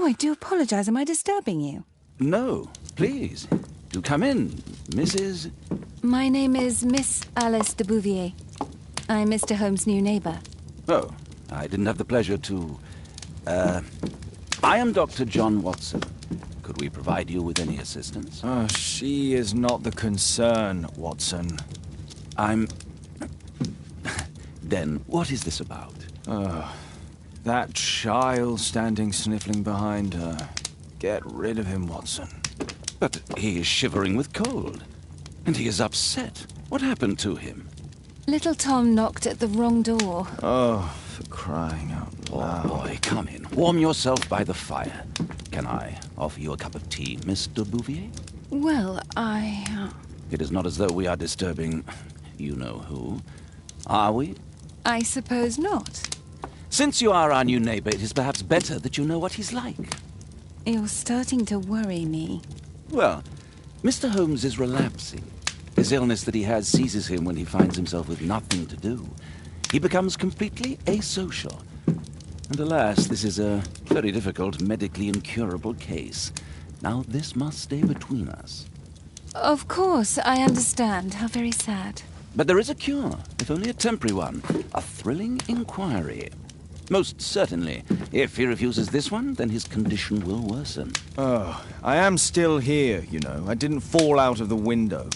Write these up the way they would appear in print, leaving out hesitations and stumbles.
I do apologize. Am I disturbing you? No, please. Do come in, Mrs. My name is Miss Alice de Bouvier. I'm Mr. Holmes' new neighbor. Oh, I didn't have the pleasure to... I am Dr. John Watson. Could we provide you with any assistance? She is not the concern, Watson. Then, what is this about? That child standing sniffling behind her. Get rid of him, Watson. But he is shivering with cold. And he is upset. What happened to him? Little Tom knocked at the wrong door. Oh, for crying out loud. Oh, boy, come in. Warm yourself by the fire. Can I offer you a cup of tea, Mr. Bouvier? Well, It is not as though we are disturbing you-know-who, are we? I suppose not. Since you are our new neighbor, it is perhaps better that you know what he's like. You're starting to worry me. Well, Mr. Holmes is relapsing. His illness that he has seizes him when he finds himself with nothing to do. He becomes completely asocial. And alas, this is a very difficult, medically incurable case. Now, this must stay between us. Of course, I understand. How very sad. But there is a cure, if only a temporary one. A thrilling inquiry. Most certainly. If he refuses this one, then his condition will worsen. Oh, I am still here, you know. I didn't fall out of the window.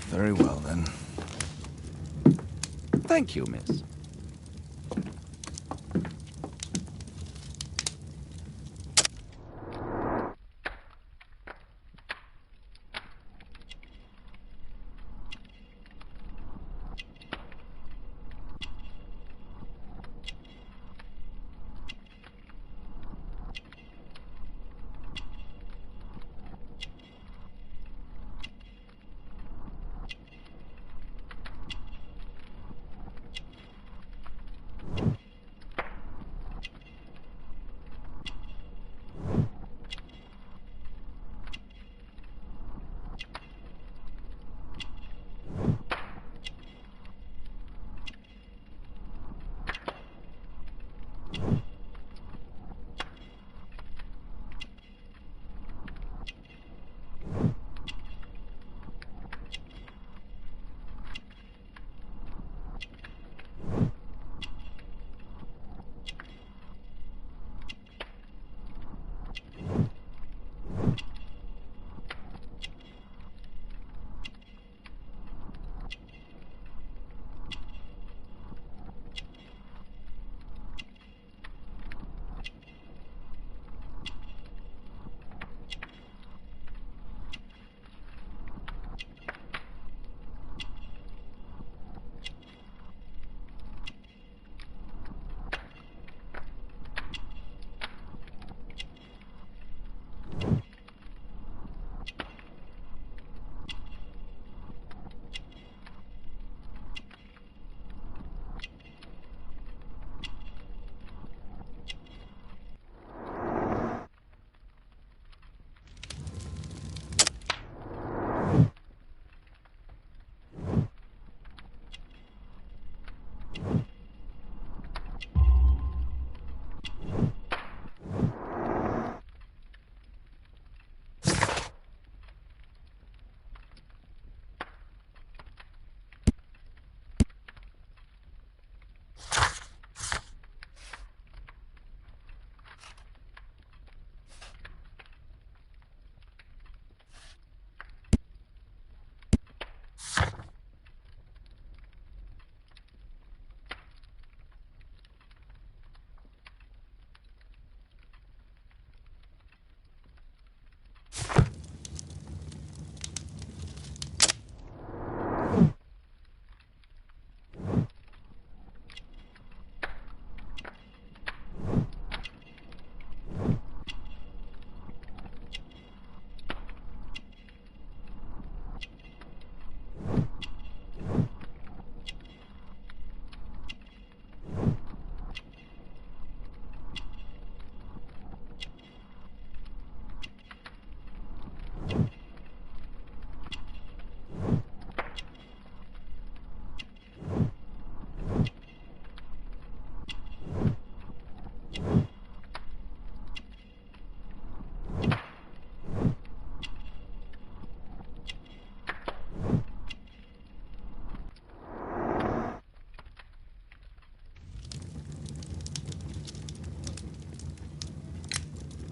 Very well, then. Thank you, miss.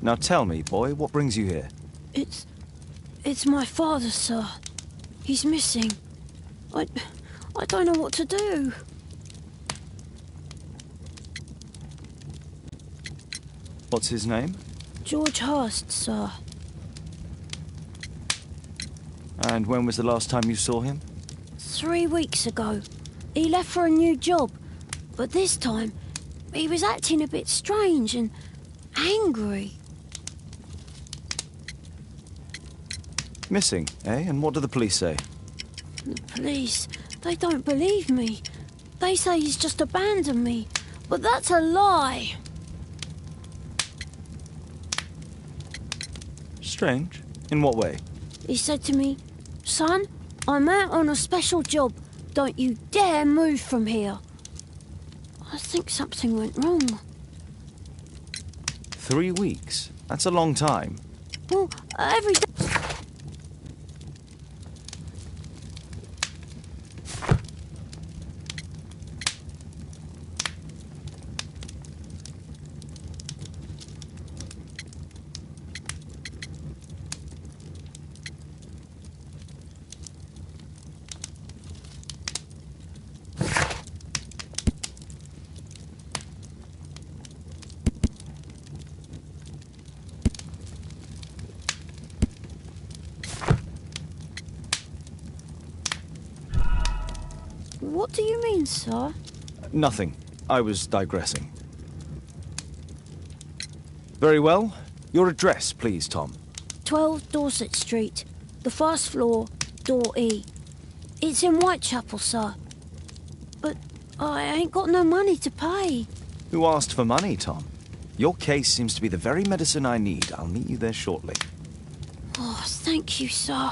Now tell me, boy, what brings you here? It's my father, sir. He's missing. I don't know what to do. What's his name? George Hurst, sir. And when was the last time you saw him? 3 weeks ago. He left for a new job, but this time he was acting a bit strange and angry. Missing, eh? And what do the police say? The police, they don't believe me. They say he's just abandoned me, but that's a lie. Strange. In what way? He said to me, "Son, I'm out on a special job. Don't you dare move from here." I think something went wrong. 3 weeks? That's a long time. Well, every day... What do you mean, sir? Nothing. I was digressing. Very well. Your address, please, Tom. 12 Dorset Street, the first floor, door E. It's in Whitechapel, sir. But I ain't got no money to pay. Who asked for money, Tom? Your case seems to be the very medicine I need. I'll meet you there shortly. Oh, thank you, sir.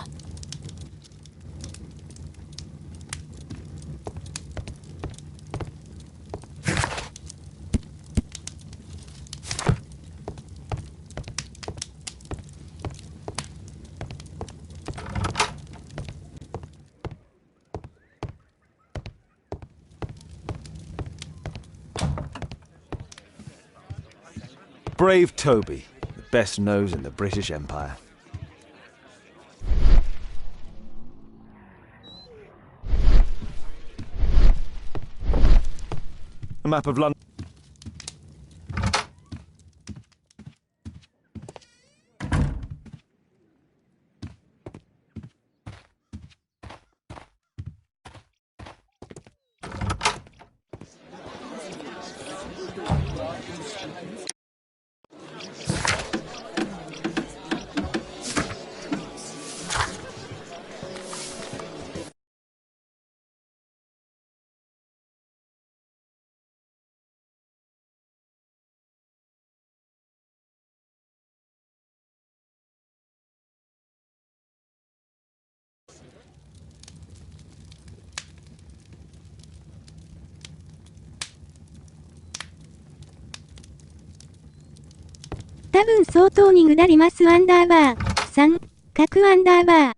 Brave Toby, the best nose in the British Empire. A map of London.多分相当に下りますアンダーバー。3、角アンダーバー。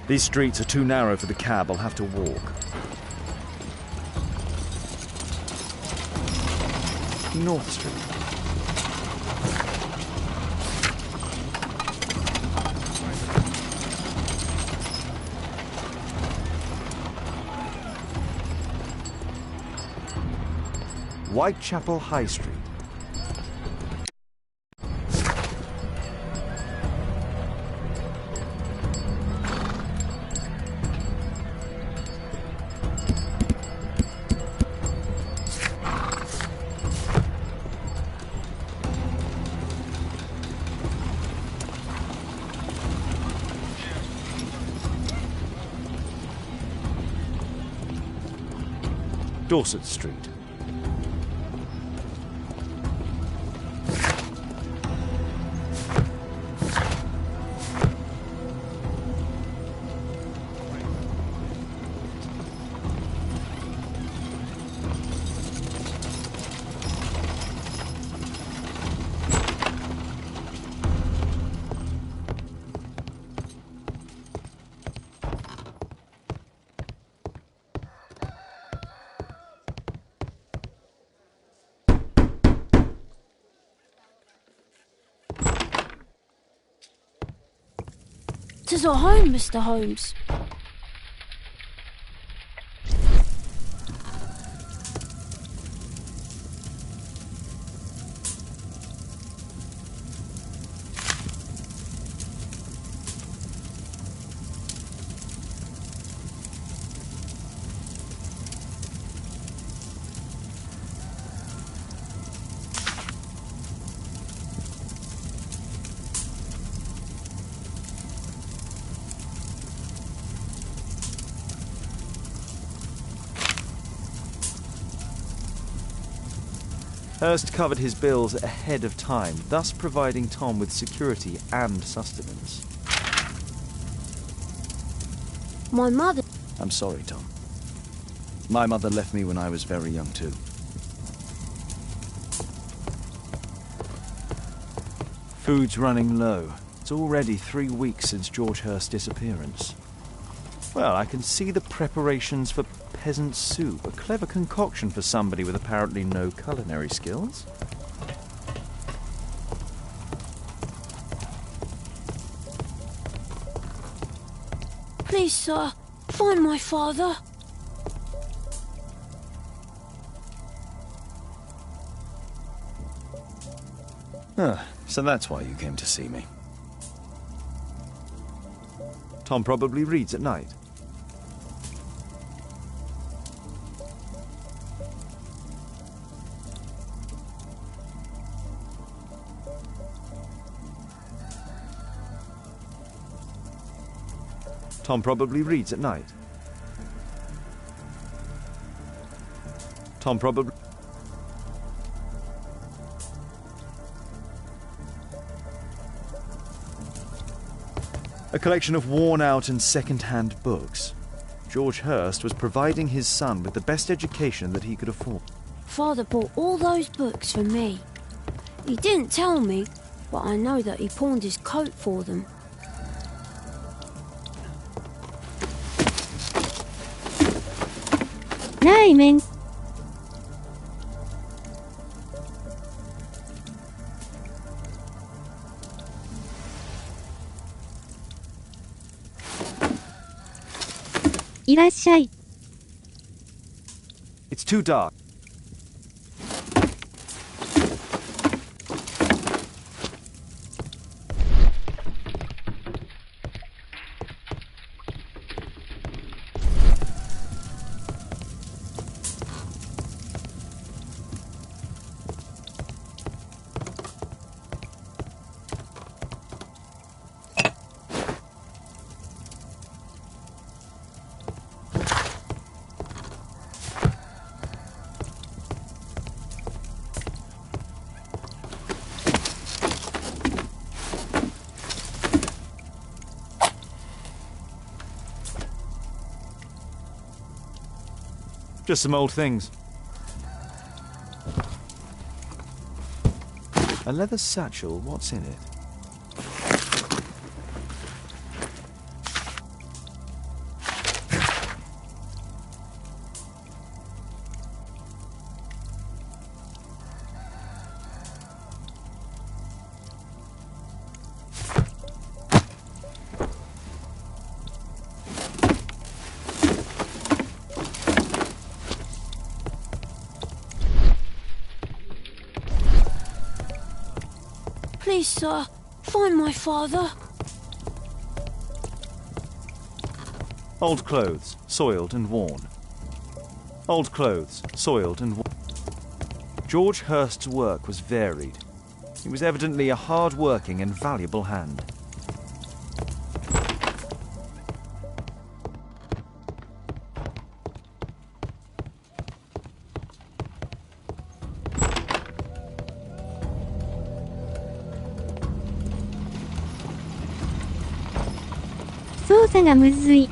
These streets are too narrow for the cab. I'll have to walk. North Street. Whitechapel High Street. Dorset Street. Tis our home, Mr. Holmes. Hurst covered his bills ahead of time, thus providing Tom with security and sustenance. My mother... I'm sorry, Tom. My mother left me when I was very young, too. Food's running low. It's already 3 weeks since George Hurst's disappearance. Well, I can see the preparations for peasant soup, a clever concoction for somebody with apparently no culinary skills. Please, sir, find my father. So that's why you came to see me. Tom probably reads at night. Tom probably reads at night. Tom probably... A collection of worn-out and second-hand books. George Hurst was providing his son with the best education that he could afford. Father bought all those books for me. He didn't tell me, but I know that he pawned his coat for them. Ramen. Irashai. It's too dark. Just some old things. A leather satchel, what's in it? Please, sir, find my father. Old clothes, soiled and worn. Old clothes, soiled and worn. George Hurst's work was varied. He was evidently a hard-working and valuable hand.「操作がむずい」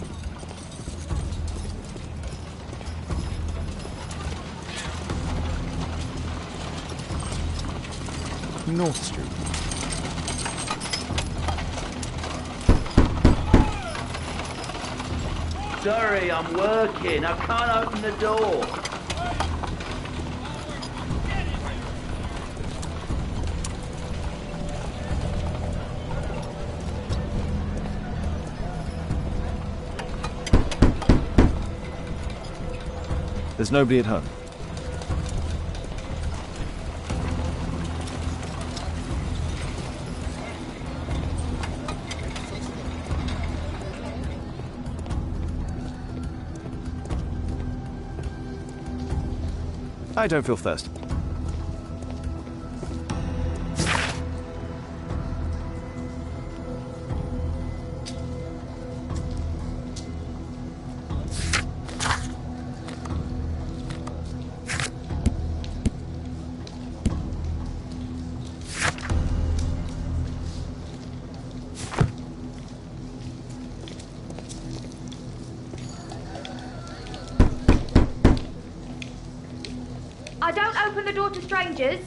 North Street. Sorry, I'm working. I can't open the door. There's nobody at home. I don't feel thirsty. I don't open the door to strangers.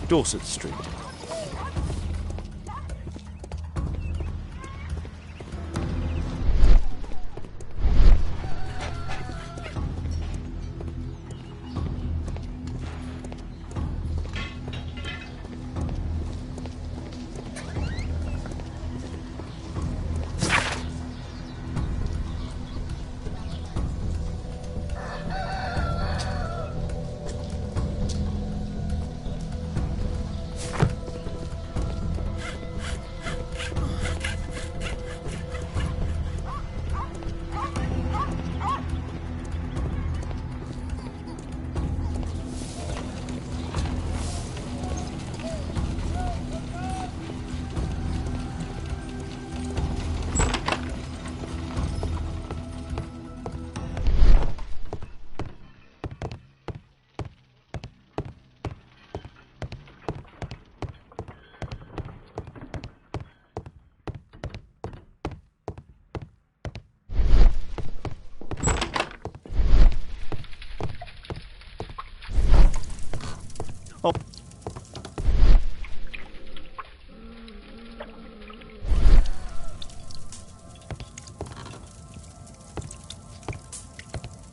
Dorset Street.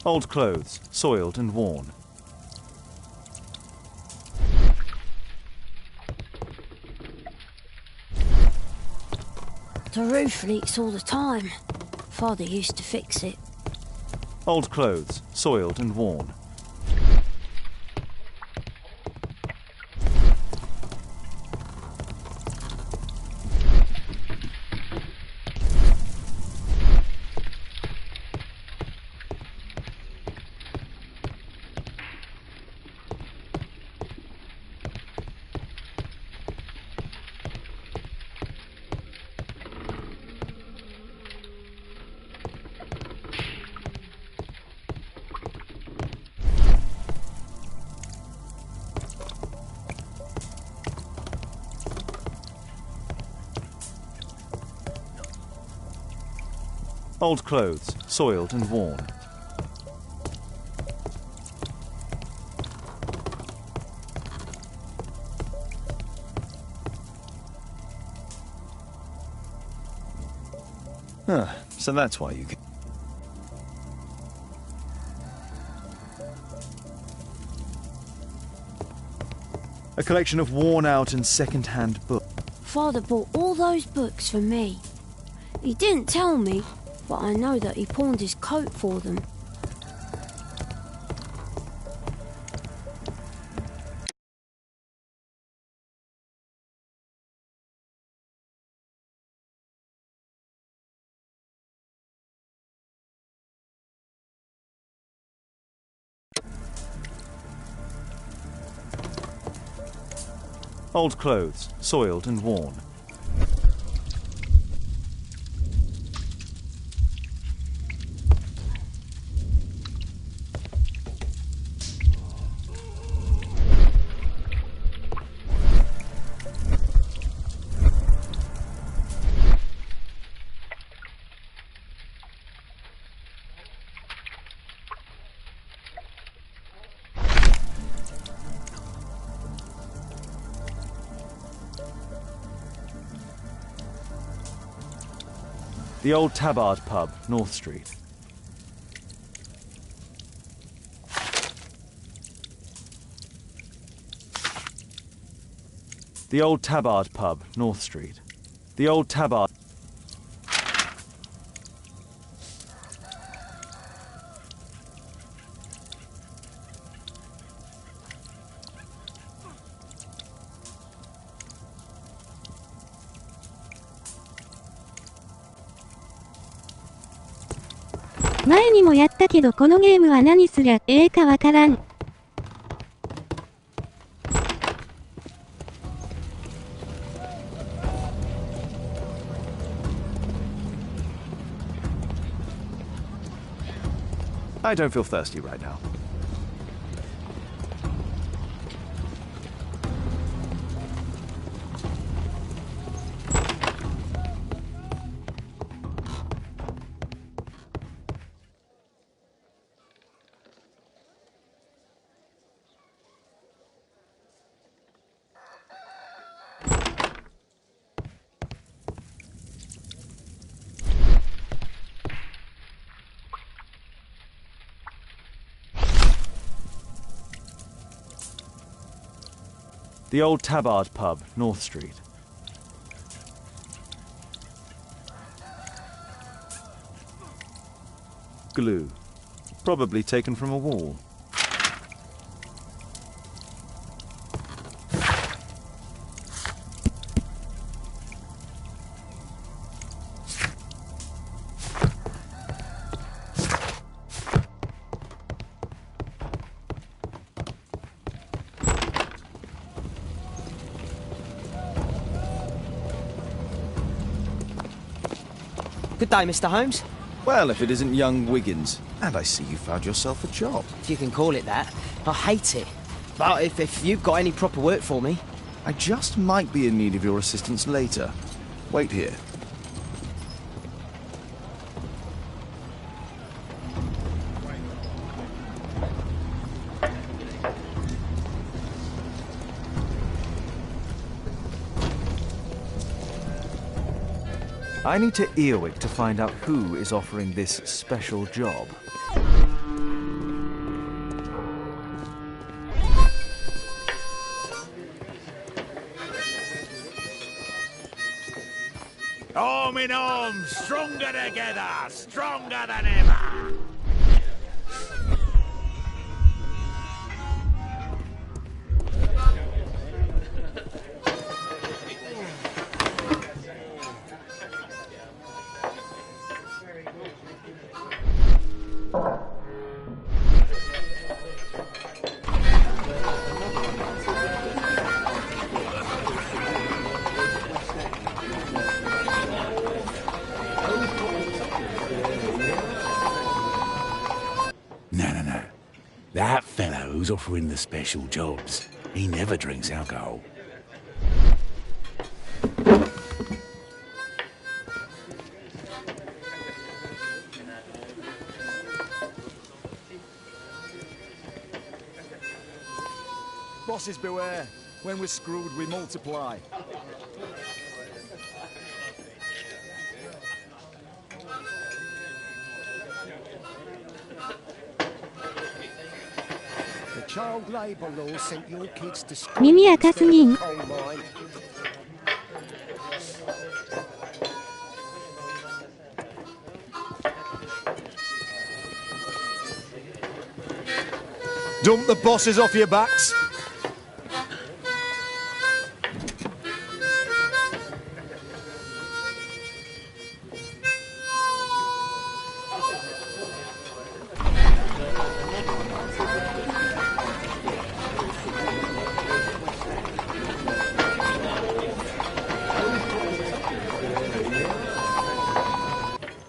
Old clothes, soiled and worn. The roof leaks all the time. Father used to fix it. Old clothes, soiled and worn. Old clothes, soiled and worn. Ah, so that's why you... A collection of worn-out and second-hand books. Father bought all those books for me. He didn't tell me, but I know that he pawned his coat for them. Old clothes, soiled and worn. The old Tabard pub, North Street. The old Tabard pub, North Street. The old Tabard...前にもやったけどこのゲームは何すりゃええかわからん。I don't feel thirsty right now. The old Tabard pub, North Street. Glue. Probably taken from a wall. Good day, Mr. Holmes. Well, if it isn't young Wiggins. And I see you found yourself a job. If you can call it that. I hate it. But if you've got any proper work for me... I just might be in need of your assistance later. Wait here. I need to Earwig to find out who is offering this special job. Arm in arm, stronger together, stronger than ever. No. That fellow who's offering the special jobs, he never drinks alcohol. Bosses beware. When we're screwed, we multiply. Child labour law sent your kids to school. 耳赤すぎん。 Coal mine. Dump the bosses off your backs.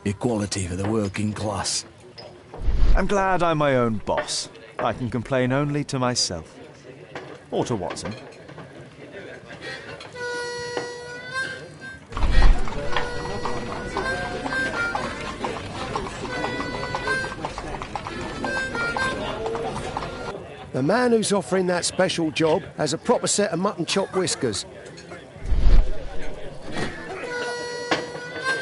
Equality for the working class. I'm glad I'm my own boss. I can complain only to myself. Or to Watson. The man who's offering that special job has a proper set of mutton chop whiskers.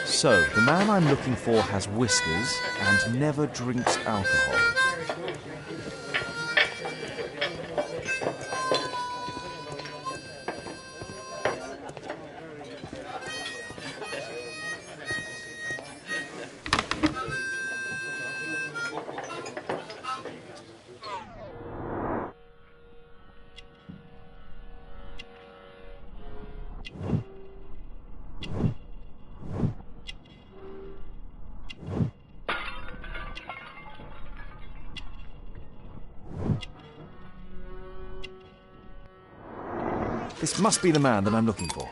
So, the man I'm looking for has whiskers and never drinks alcohol. This must be the man that I'm looking for.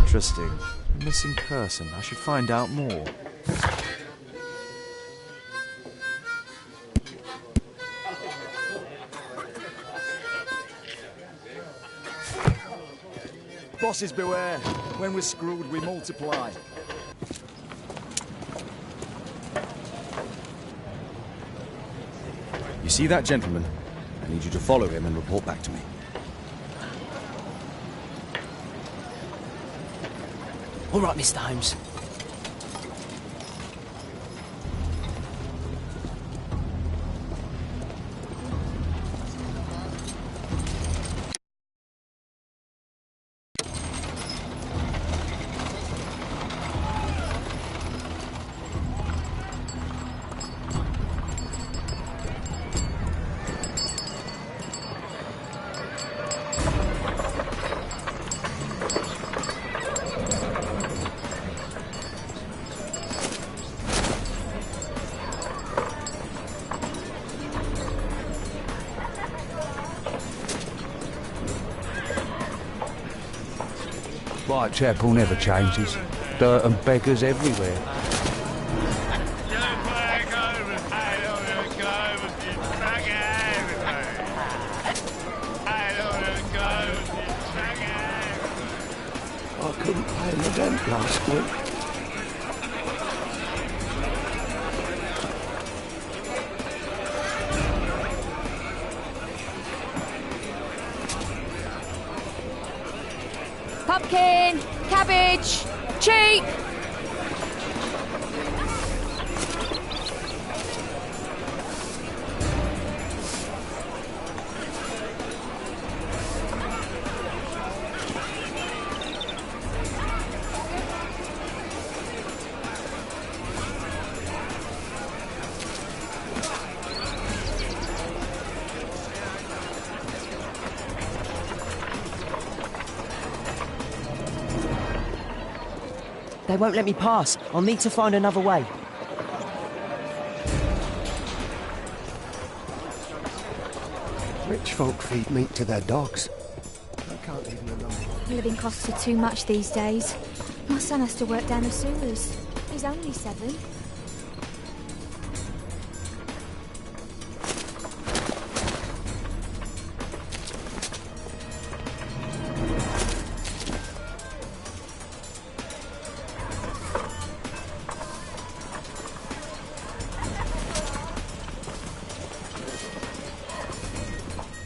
Interesting. Missing person. I should find out more. Bosses beware. When we're screwed, we multiply. You see that gentleman? I need you to follow him and report back to me. All right, Mr. Holmes. Whitechapel never changes. Dirt and beggars everywhere. I couldn't pay my rent last week. Pumpkin, cabbage, cheek. They won't let me pass. I'll need to find another way. Rich folk feed meat to their dogs. I can't even remember. Living costs are too much these days. My son has to work down the sewers. He's only 7.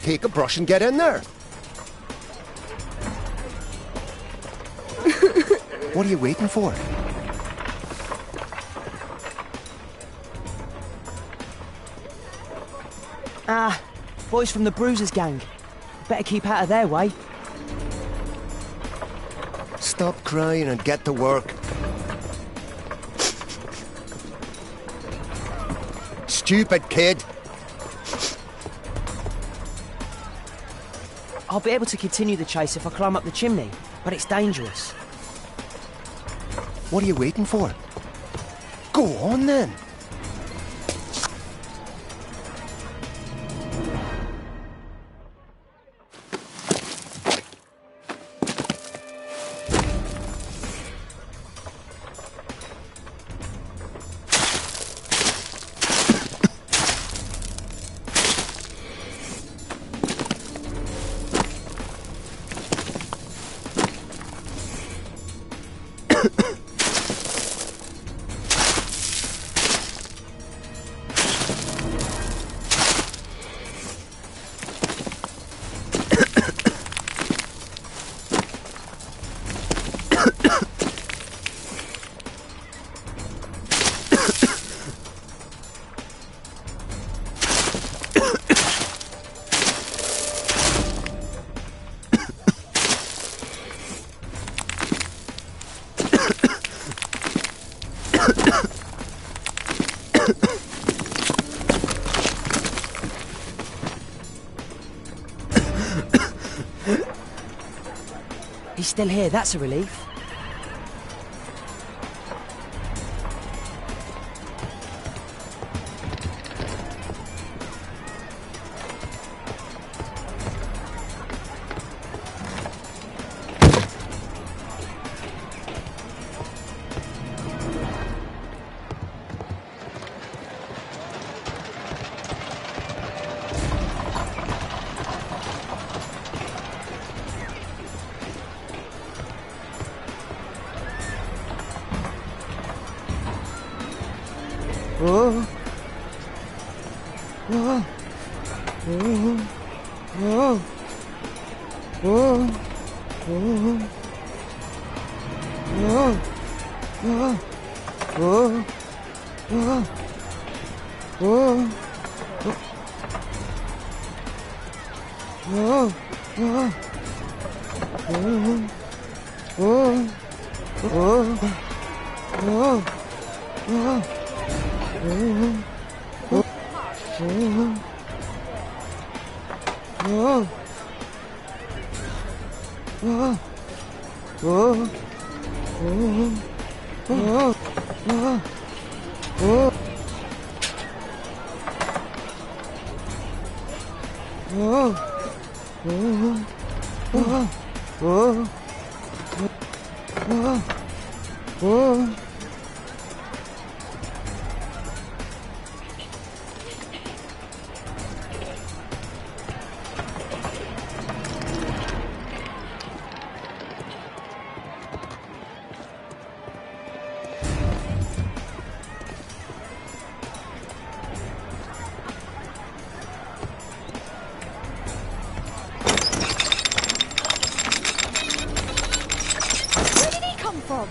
Take a brush and get in there. What are you waiting for? Ah, boys from the Bruisers gang. Better keep out of their way. Stop crying and get to work. Stupid kid. I'll be able to continue the chase if I climb up the chimney, but it's dangerous. What are you waiting for? Go on then. He's still here, that's a relief. Oh. Oh. Oh. Oh. Oh. Oh. Oh. Oh. Oh. Oh. Oh. Oh. Oh. Oh. Oh. Oh. Where did he come from?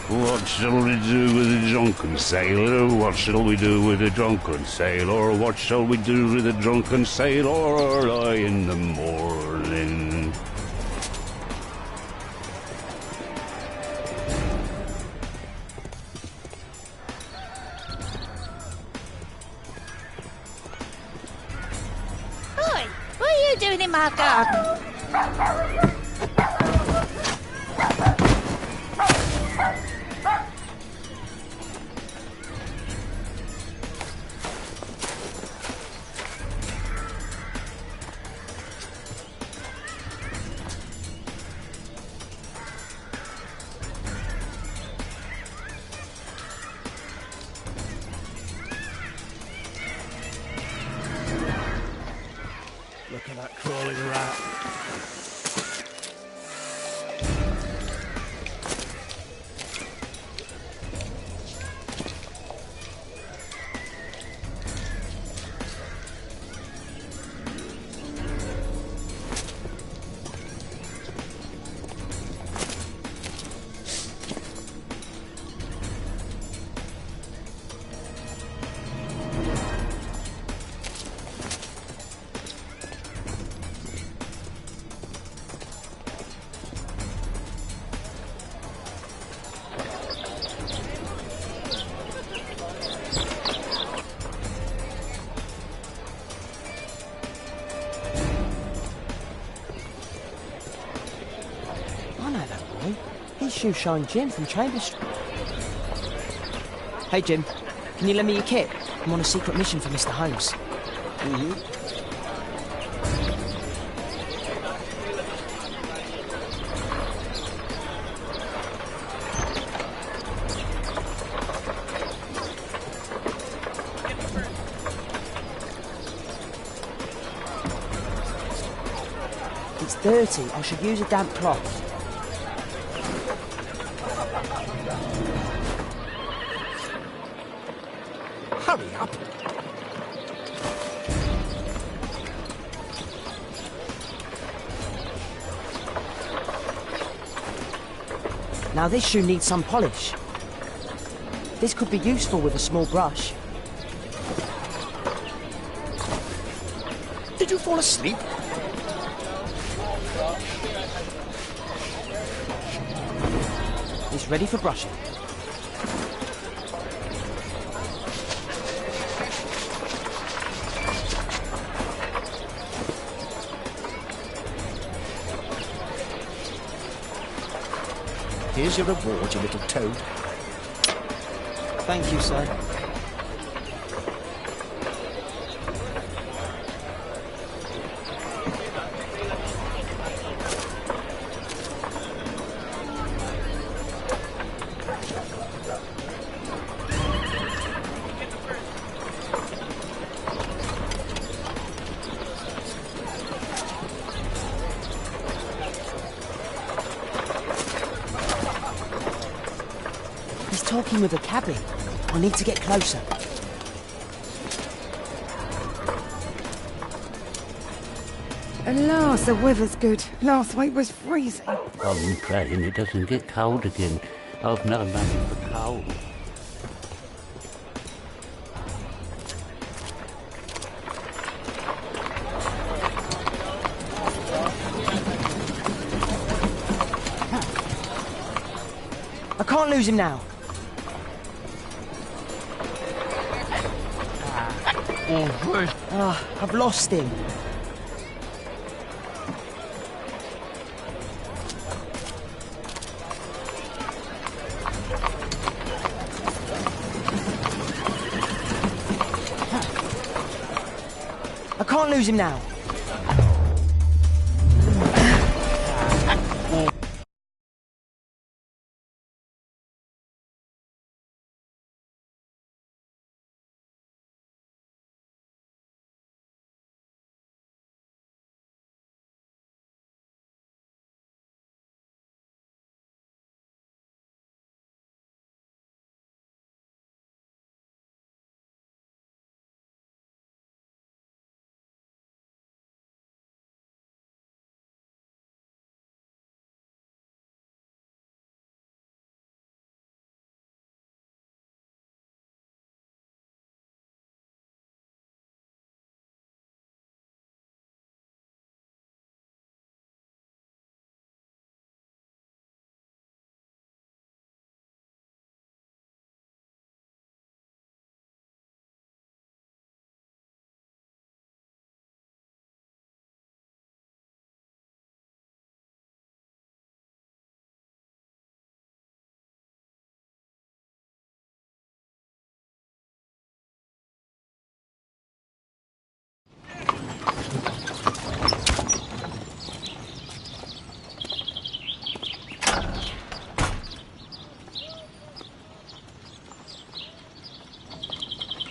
What shall we do with a drunken sailor? What shall we do with a drunken sailor? What shall we do with a drunken sailor early in the morning? in my garden. Look at that crawling rat. I know that boy. He's Shoeshine Jim from Chambers Street. Hey, Jim. Can you lend me your kit? I'm on a secret mission for Mr. Holmes. It's dirty. I should use a damp cloth. Hurry up. Now this shoe needs some polish. This could be useful with a small brush. Did you fall asleep? It's ready for brushing. Here's your reward, you little toad. Thank you, sir. He's talking with a cabby. I need to get closer. At last, the weather's good. Last week was freezing. I'm praying it doesn't get cold again. I've no money for coal. I can't lose him now. I've lost him. I can't lose him now.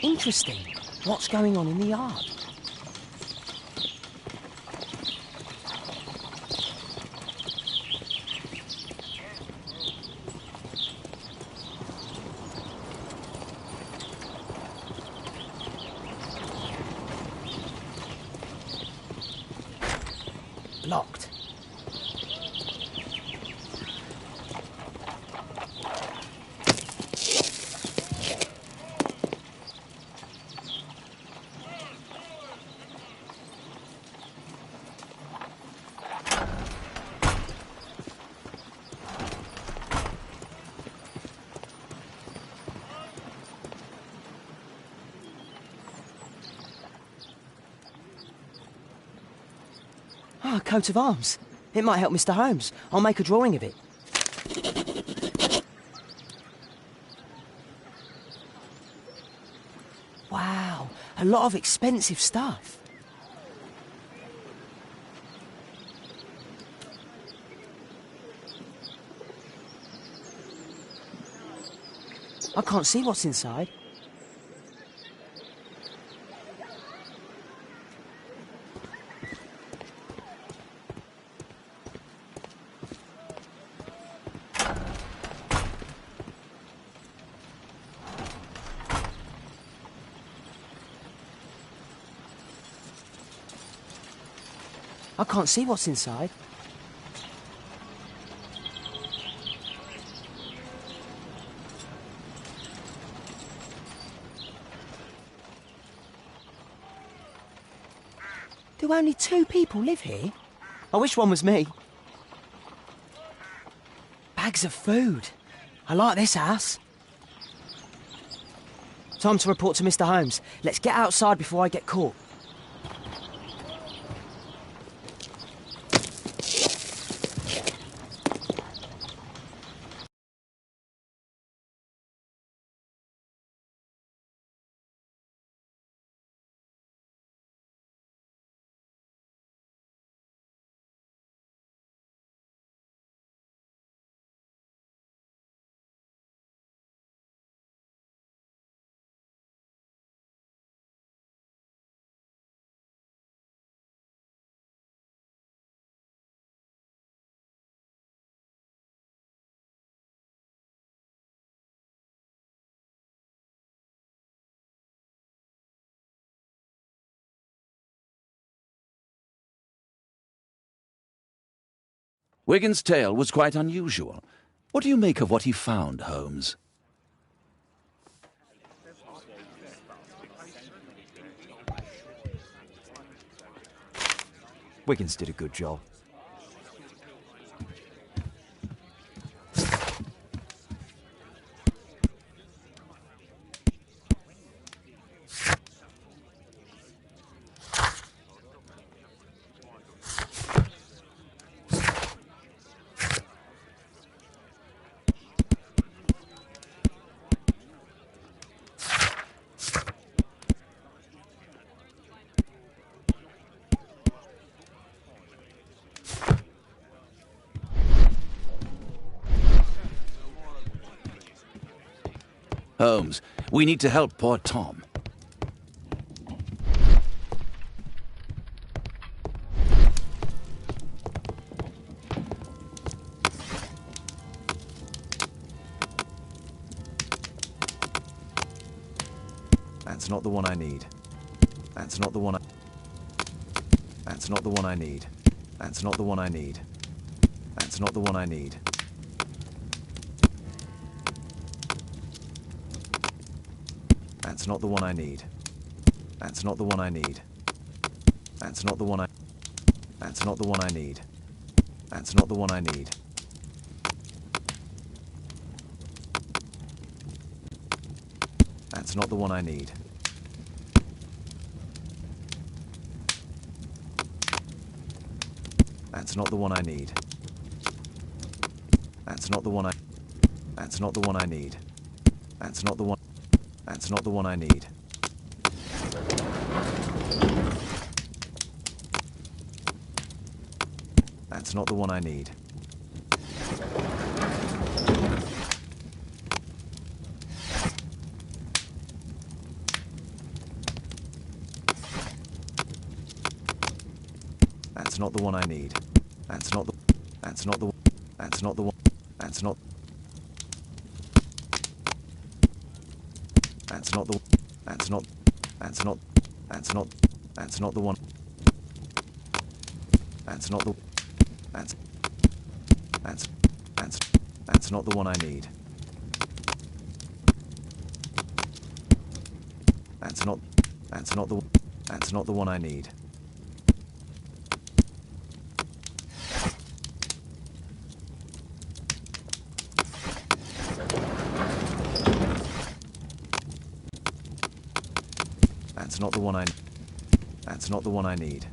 Interesting. What's going on in the yard? Locked. Ah, a coat of arms. It might help Mr. Holmes. I'll make a drawing of it. Wow, a lot of expensive stuff. I can't see what's inside. I can't see what's inside. Do only 2 people live here? I wish one was me. Bags of food. I like this house. Time to report to Mr. Holmes. Let's get outside before I get caught. Wigan's tale was quite unusual. What do you make of what he found, Holmes? Wiggins did a good job. Holmes, we need to help poor Tom. That's not the one I need. That's not the one I... That's not the one I need. That's not the one I need. That's not the one I need. That's not the one I need. That's not the one I need. That's not the one I... That's not the one I need. That's not the one I need. That's not the one I need. That's not the one I need. That's not the one I... That's not the one I need. That's not the one... That's not the one I need. That's not the one I need. That's not the one I need. That's not the... That's not the... That's not the one... That's not... That's not the... That's not... That's not... That's not... That's not the one... That's not the... That's... That's not the one I need. That's not the... That's not the one I need. That's not the one I... That's not the one I need.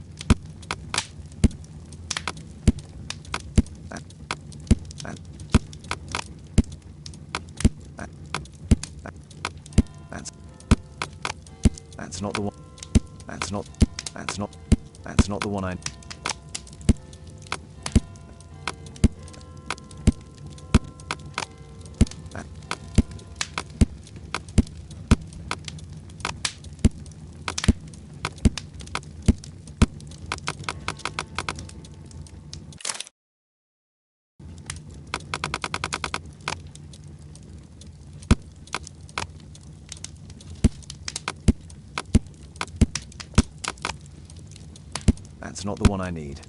That's not the one. That's not the one I... That's not the one I need.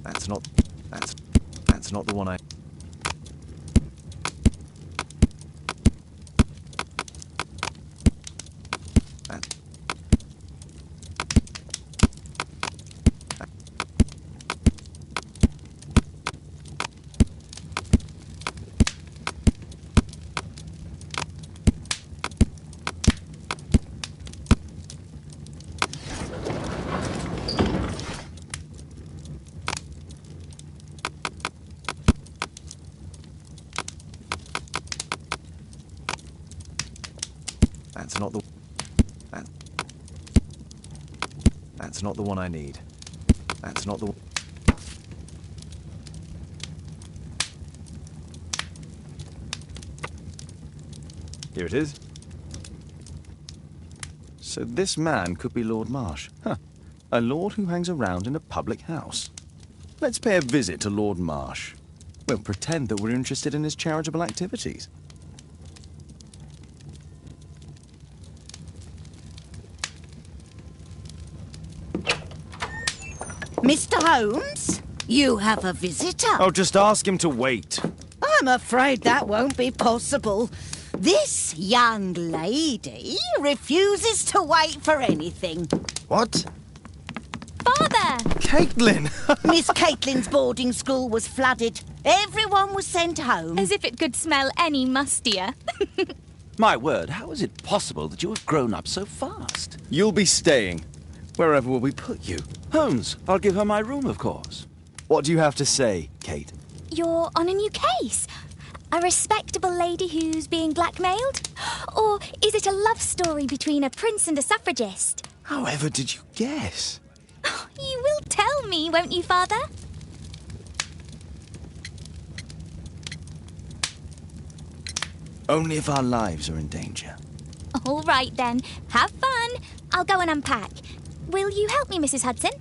That's not the one I... That's not the... That's not the one I need. That's not the... Here it is. So this man could be Lord Marsh. Huh. A lord who hangs around in a public house. Let's pay a visit to Lord Marsh. We'll pretend that we're interested in his charitable activities. Mr. Holmes, you have a visitor. Oh, just ask him to wait. I'm afraid that won't be possible. This young lady refuses to wait for anything. What? Father! Caitlin! Miss Caitlin's boarding school was flooded. Everyone was sent home. As if it could smell any mustier. My word, how is it possible that you have grown up so fast? You'll be staying. Wherever will we put you? Holmes, I'll give her my room, of course. What do you have to say, Kate? You're on a new case. A respectable lady who's being blackmailed? Or is it a love story between a prince and a suffragist? However did you guess? You will tell me, won't you, Father? Only if our lives are in danger. All right, then. Have fun. I'll go and unpack. Will you help me, Mrs. Hudson?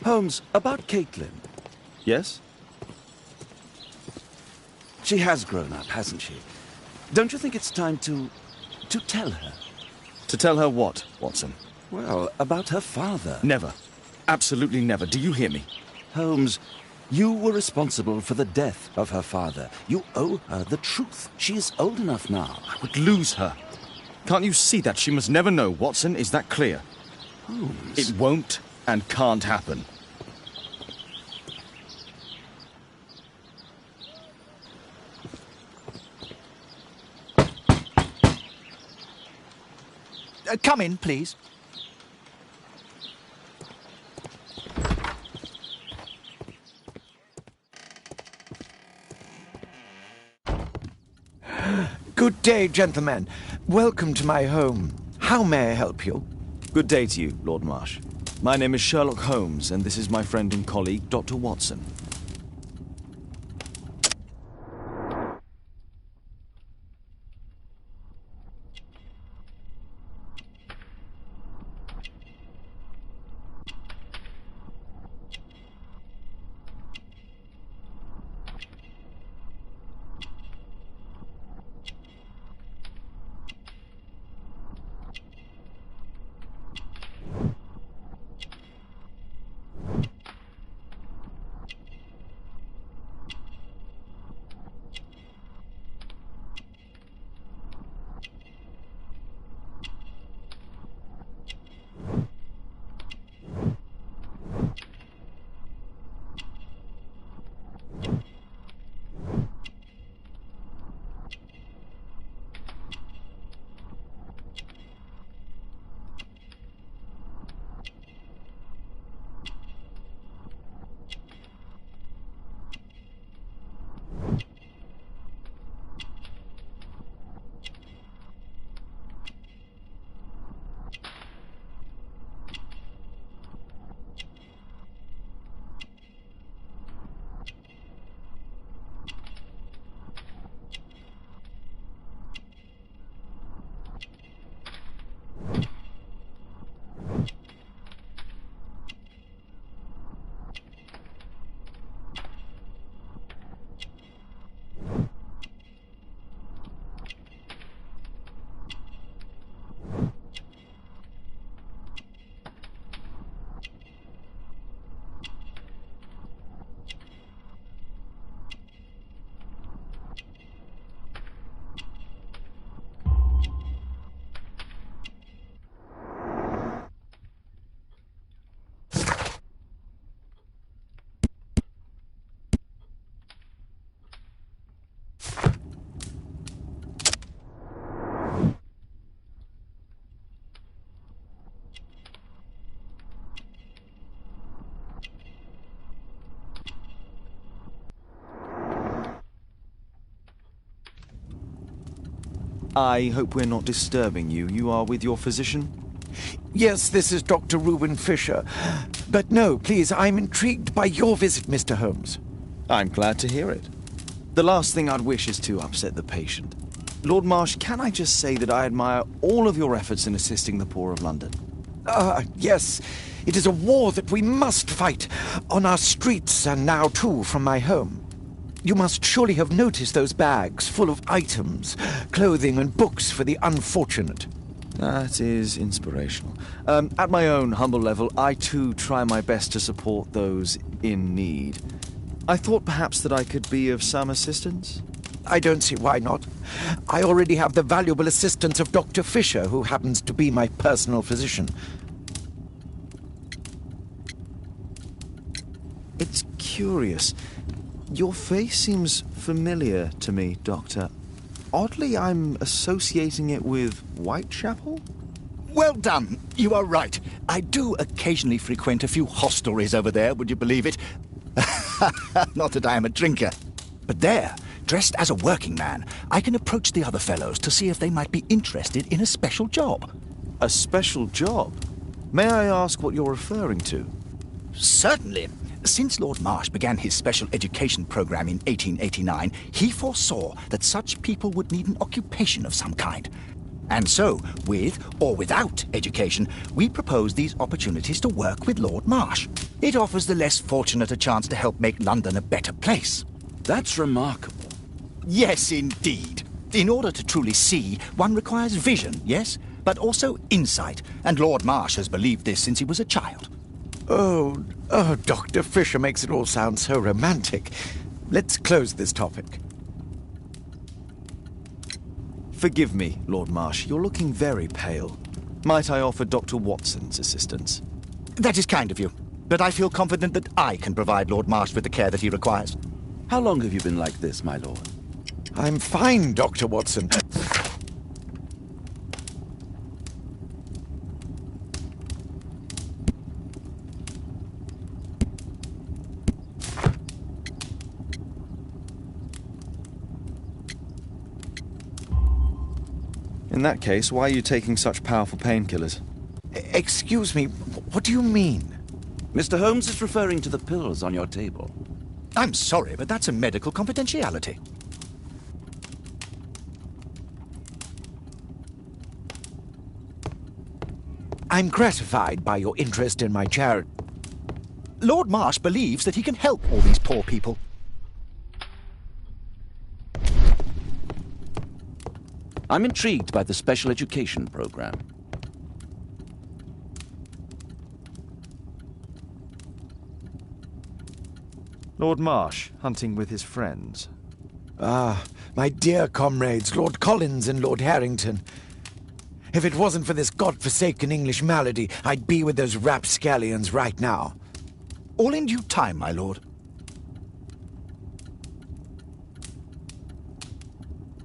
Holmes, about Caitlin. Yes? She has grown up, hasn't she? Don't you think it's time to tell her? To tell her what, Watson? Well, about her father. Never. Absolutely never. Do you hear me? Holmes, you were responsible for the death of her father. You owe her the truth. She is old enough now. I would lose her. Can't you see that? She must never know, Watson. Is that clear? Holmes. It won't and can't happen. Come in, please. Good day, gentlemen. Welcome to my home. How may I help you? Good day to you, Lord Marsh. My name is Sherlock Holmes, and this is my friend and colleague, Dr. Watson. I hope we're not disturbing you. You are with your physician? Yes, this is Dr. Reuben Fisher. But no, please, I'm intrigued by your visit, Mr. Holmes. I'm glad to hear it. The last thing I'd wish is to upset the patient. Lord Marsh, can I just say that I admire all of your efforts in assisting the poor of London? Yes. It is a war that we must fight, on our streets and now, too, from my home. You must surely have noticed those bags full of items, clothing and books for the unfortunate. That is inspirational. At my own humble level, I too try my best to support those in need. I thought perhaps that I could be of some assistance. I don't see why not. I already have the valuable assistance of Dr. Fisher, who happens to be my personal physician. It's curious. Your face seems familiar to me, Doctor. Oddly, I'm associating it with Whitechapel? Well done. You are right. I do occasionally frequent a few hostelries over there, would you believe it? Not that I am a drinker. But there, dressed as a working man, I can approach the other fellows to see if they might be interested in a special job. A special job? May I ask what you're referring to? Certainly. Since Lord Marsh began his special education program in 1889, he foresaw that such people would need an occupation of some kind. And so, with or without education, we propose these opportunities to work with Lord Marsh. It offers the less fortunate a chance to help make London a better place. That's remarkable. Yes, indeed. In order to truly see, one requires vision, yes? But also insight. And Lord Marsh has believed this since he was a child. Oh, Dr. Fisher makes it all sound so romantic. Let's close this topic. Forgive me, Lord Marsh. You're looking very pale. Might I offer Dr. Watson's assistance? That is kind of you. But I feel confident that I can provide Lord Marsh with the care that he requires. How long have you been like this, my lord? I'm fine, Dr. Watson. In that case, why are you taking such powerful painkillers? Excuse me, what do you mean? Mr. Holmes is referring to the pills on your table. I'm sorry, but that's a medical confidentiality. I'm gratified by your interest in my charity. Lord Marsh believes that he can help all these poor people. I'm intrigued by the special education program. Lord Marsh, hunting with his friends. Ah, my dear comrades, Lord Collins and Lord Harrington. If it wasn't for this godforsaken English malady, I'd be with those rapscallions right now. All in due time, my lord.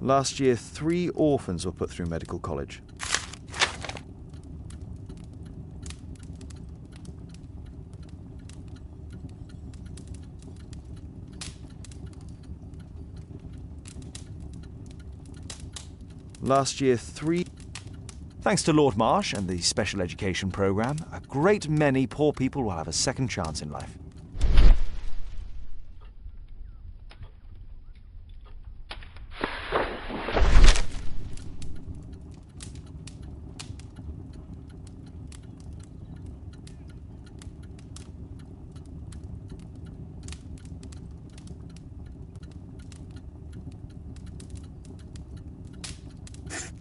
Last year, 3 orphans were put through medical college. Last year, 3... Thanks to Lord Marsh and the special education program, a great many poor people will have a second chance in life.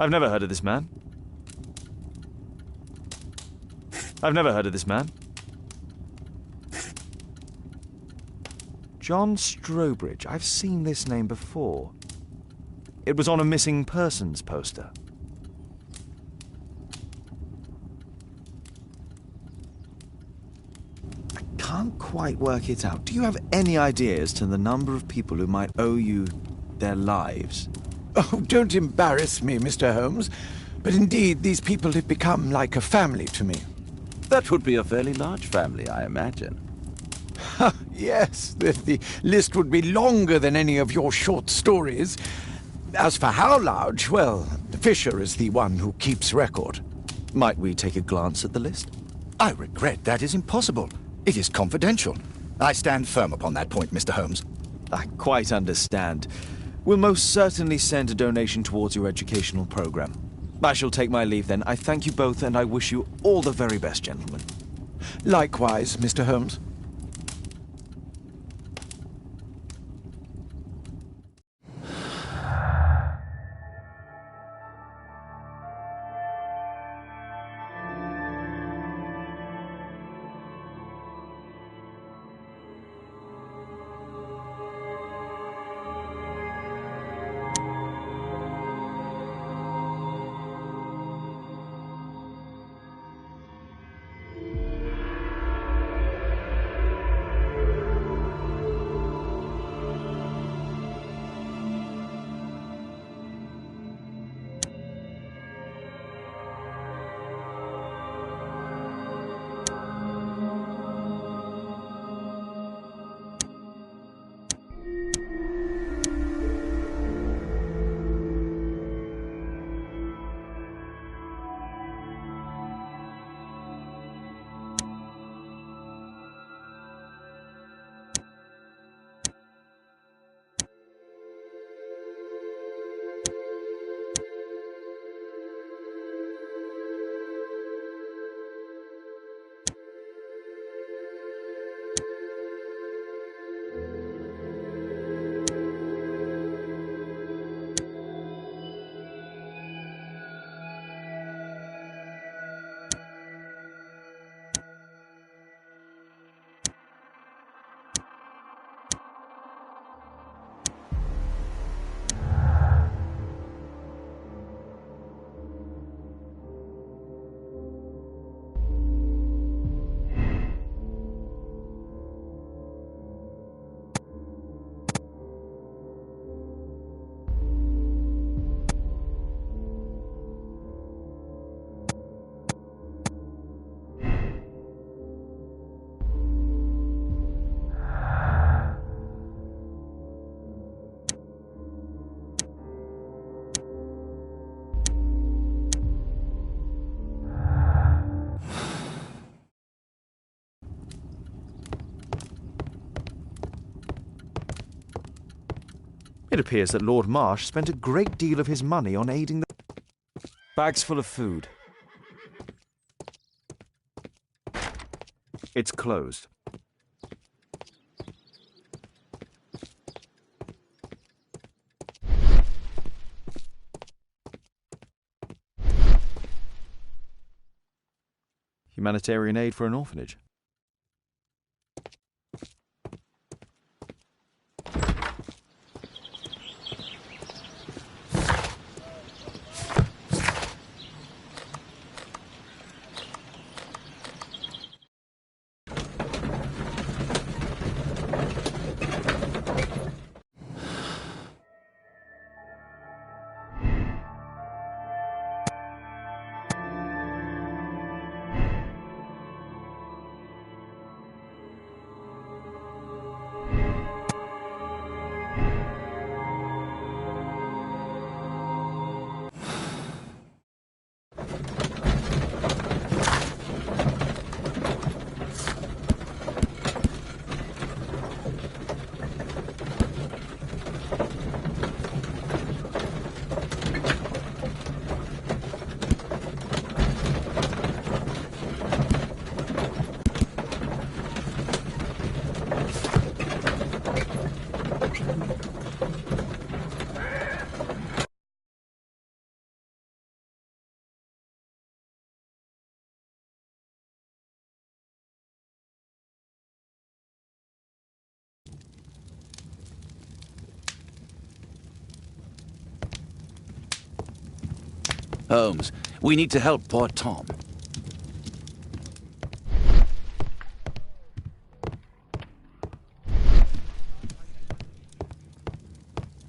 I've never heard of this man. I've never heard of this man. John Strobridge. I've seen this name before. It was on a missing persons poster. I can't quite work it out. Do you have any idea as to the number of people who might owe you their lives? Oh, don't embarrass me, Mr. Holmes. But indeed, these people have become like a family to me. That would be a fairly large family, I imagine. Yes, the list would be longer than any of your short stories. As for how large, well, Fisher is the one who keeps record. Might we take a glance at the list? I regret that is impossible. It is confidential. I stand firm upon that point, Mr. Holmes. I quite understand. We'll most certainly send a donation towards your educational program. I shall take my leave then. I thank you both, and I wish you all the very best, gentlemen. Likewise, Mr. Holmes. It appears that Lord Marsh spent a great deal of his money on aiding the... Bags full of food. It's closed. Humanitarian aid for an orphanage. Holmes, we need to help poor Tom.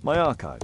My archive.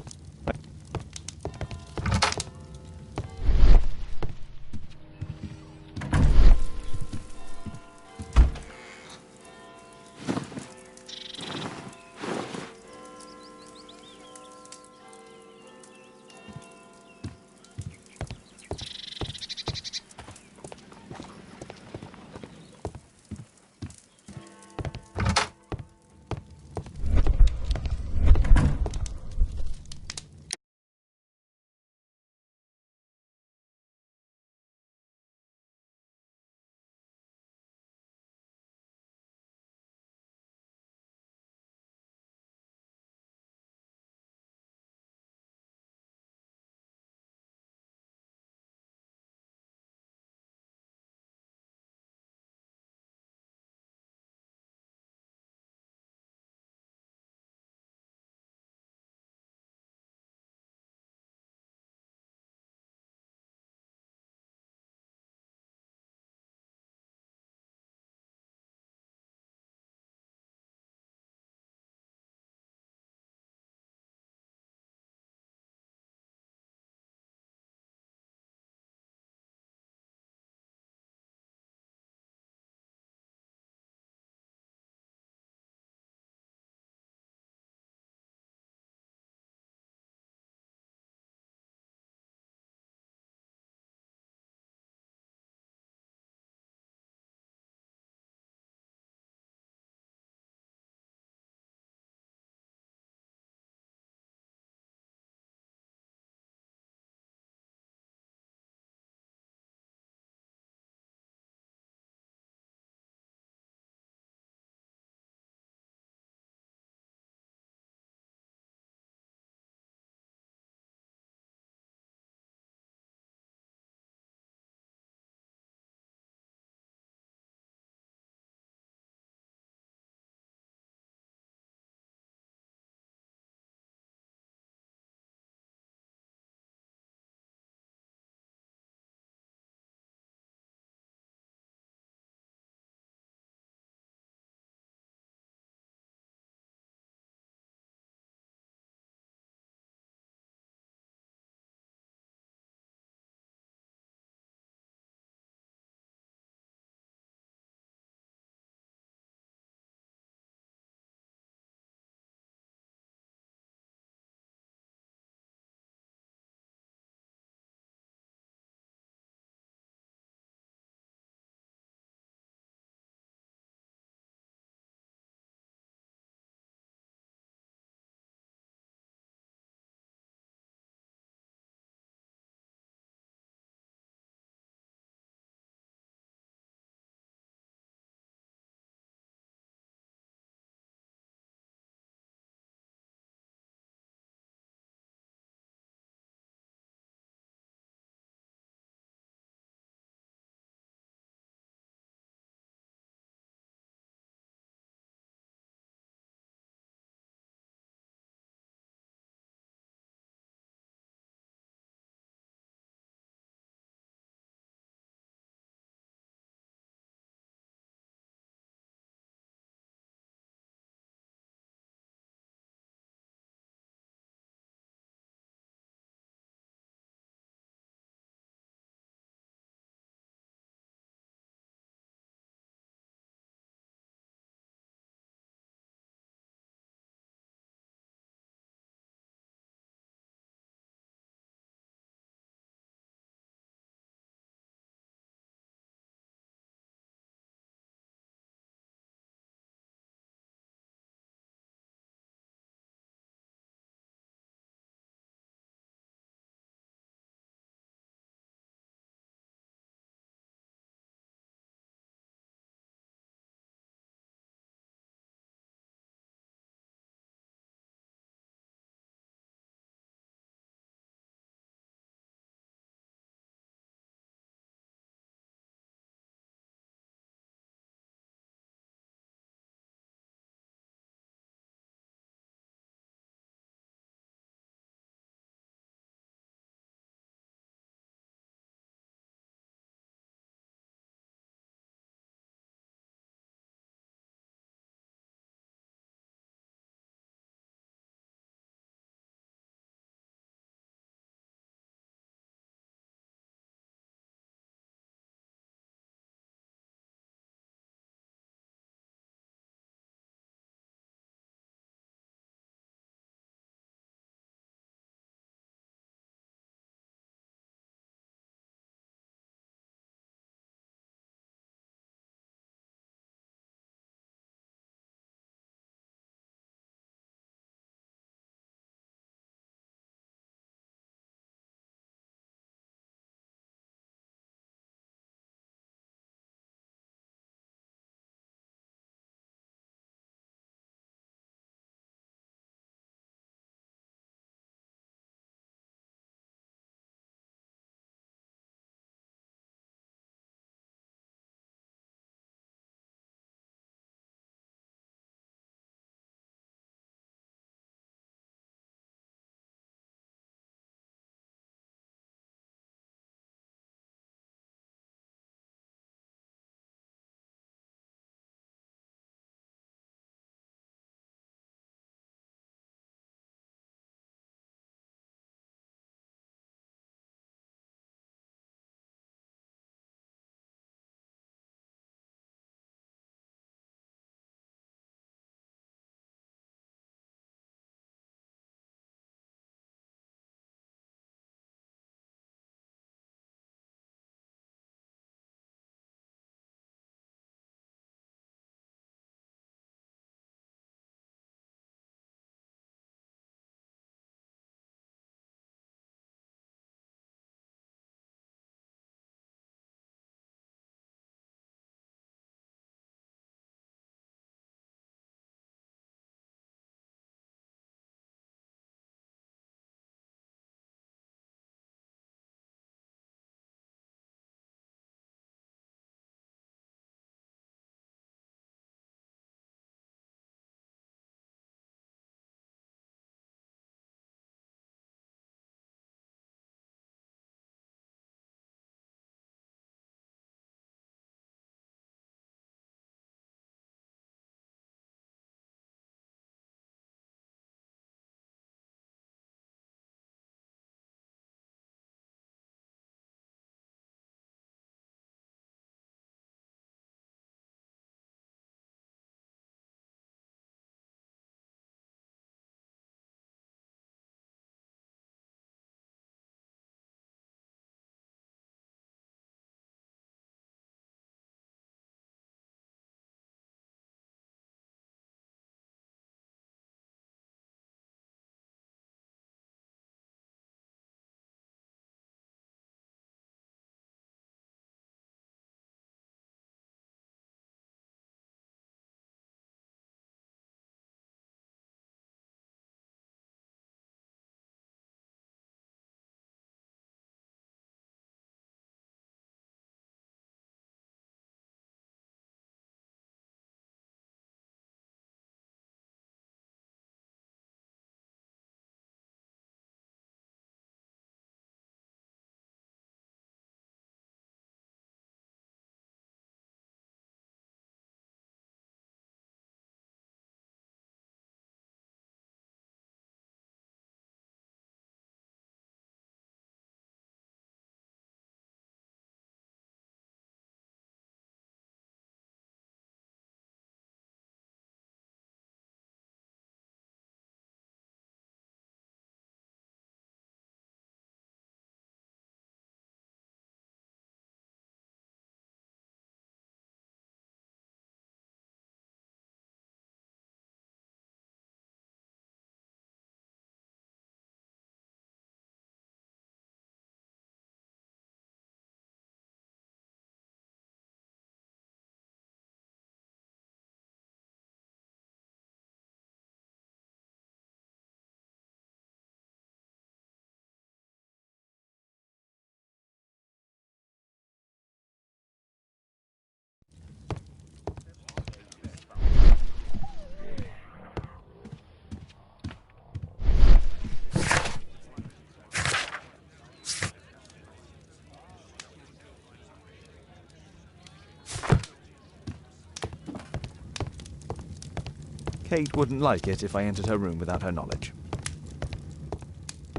Kate wouldn't like it if I entered her room without her knowledge.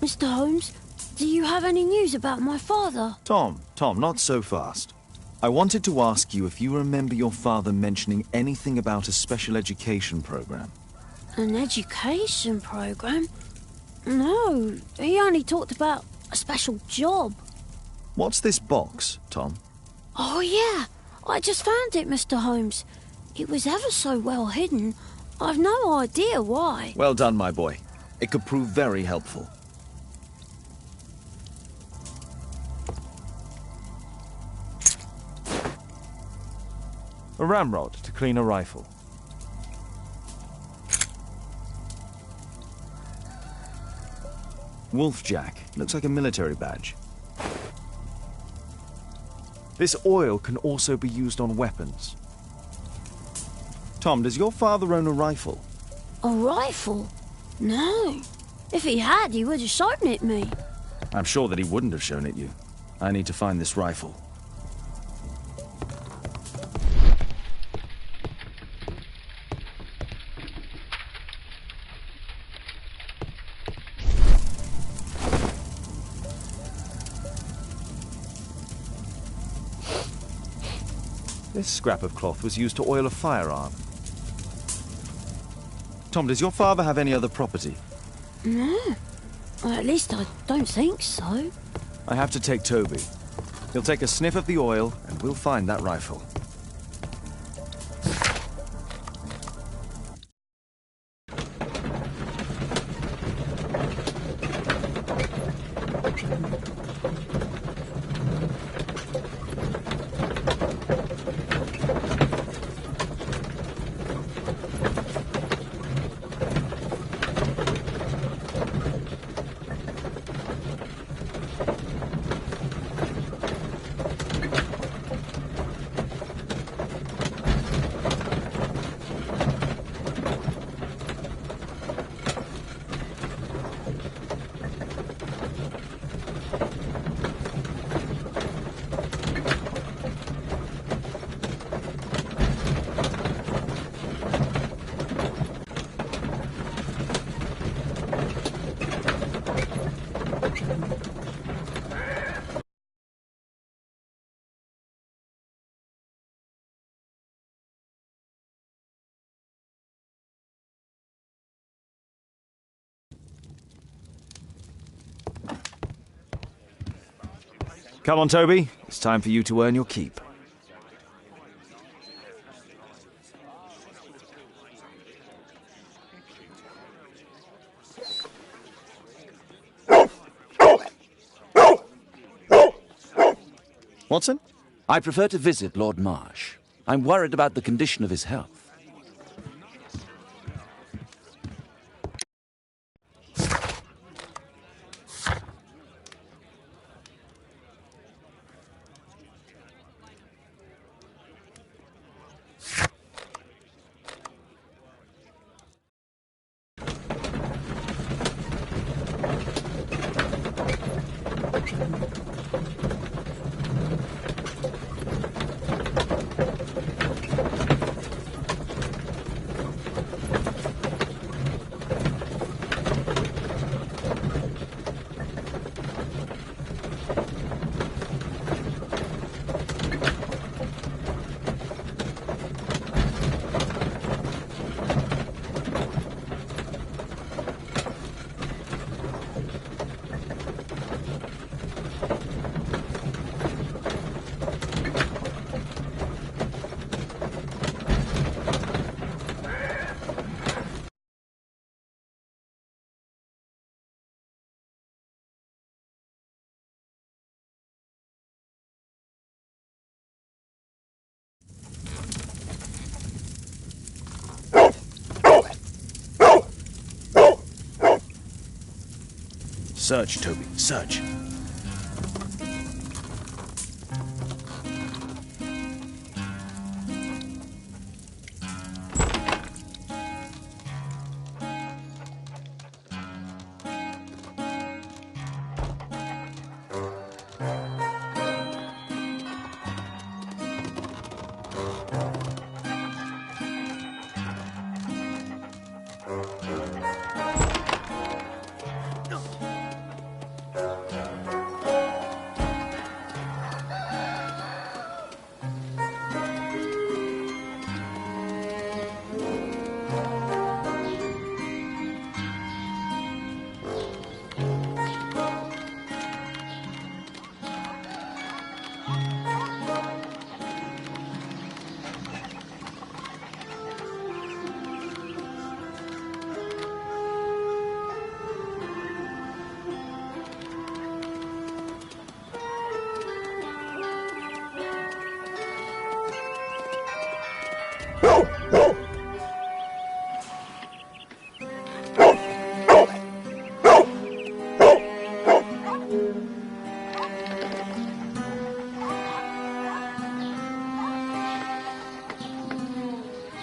Mr. Holmes, do you have any news about my father? Tom, not so fast. I wanted to ask you if you remember your father mentioning anything about a special education program. An education program? No, he only talked about a special job. What's this box, Tom? Oh, yeah. I just found it, Mr. Holmes. It was ever so well hidden. I've no idea why. Well done, my boy. It could prove very helpful. A ramrod to clean a rifle. Wolfjack. Looks like a military badge. This oil can also be used on weapons. Tom, does your father own a rifle? A rifle? No. If he had, he would have shown it me. I'm sure that he wouldn't have shown it you. I need to find this rifle. This scrap of cloth was used to oil a firearm. Tom, does your father have any other property? No. Well, at least I don't think so. I have to take Toby. He'll take a sniff of the oil, and we'll find that rifle. Come on, Toby. It's time for you to earn your keep. Watson? I prefer to visit Lord Marsh. I'm worried about the condition of his health. Search, Toby, search.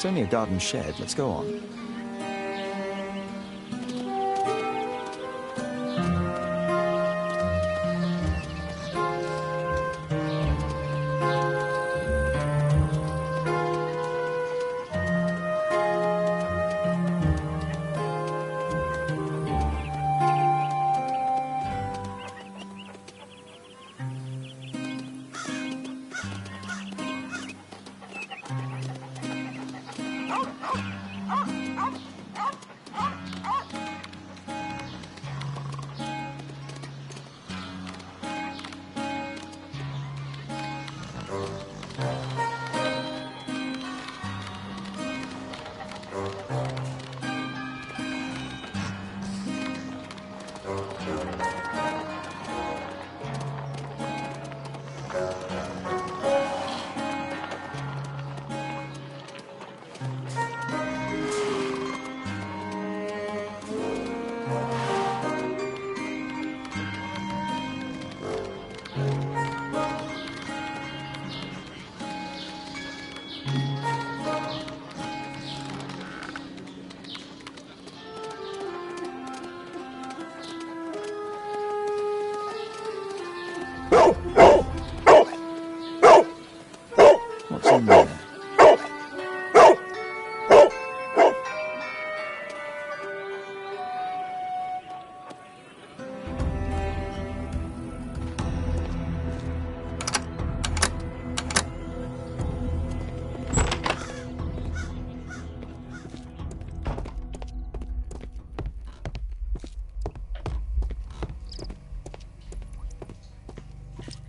It's only a garden shed. Let's go on.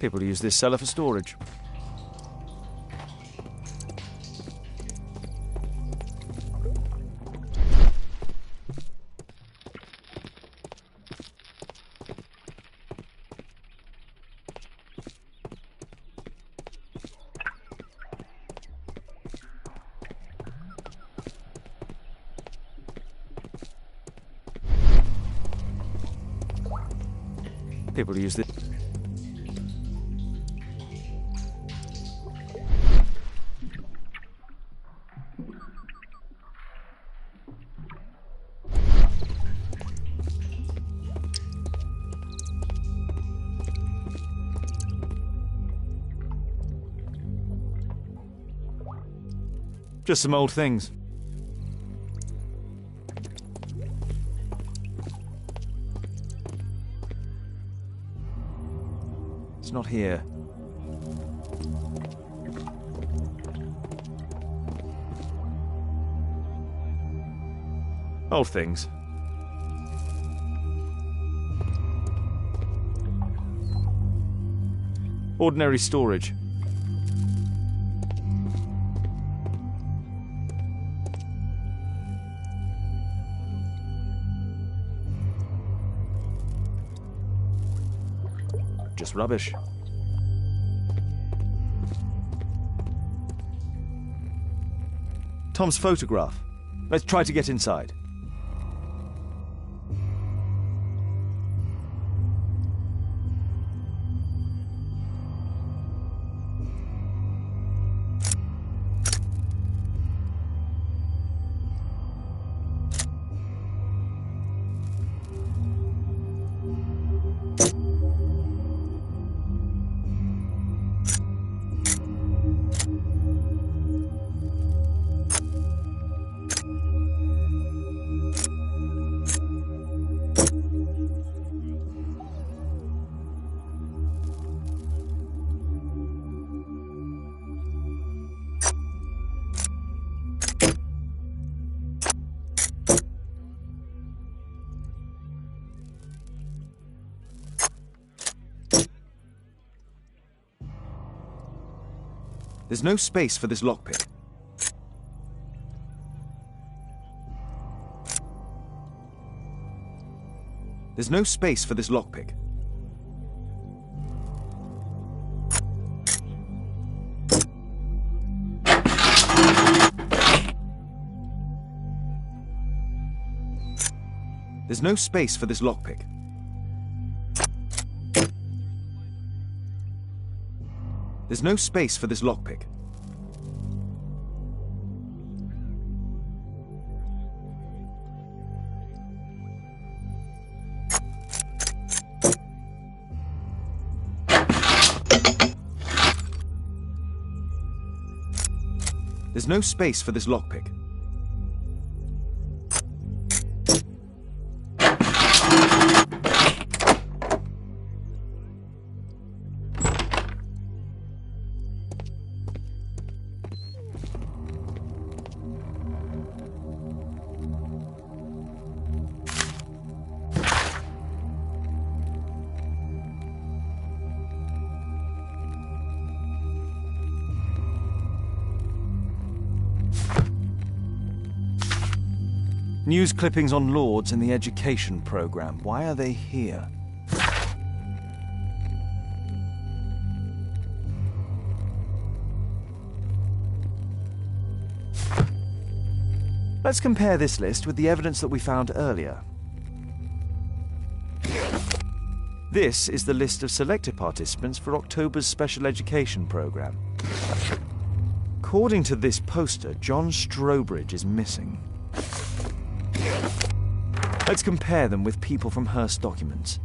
People use this cellar for storage. People use this. Just some old things. It's not here. Old things. Ordinary storage. Just rubbish. Tom's photograph. Let's try to get inside. There's no space for this lockpick. There's no space for this lockpick. There's no space for this lockpick. There's no space for this lockpick. There's no space for this lockpick. News clippings on Lords and the education program. Why are they here? Let's compare this list with the evidence that we found earlier. This is the list of selected participants for October's special education program. According to this poster, John Strobridge is missing. Let's compare them with people from Hearst documents.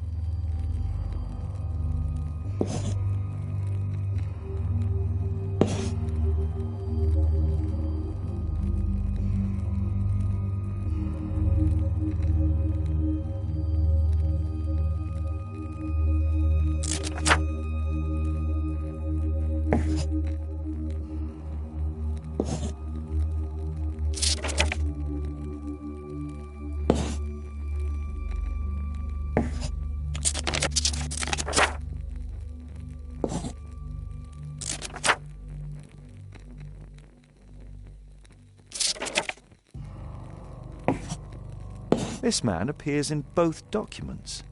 This man appears in both documents.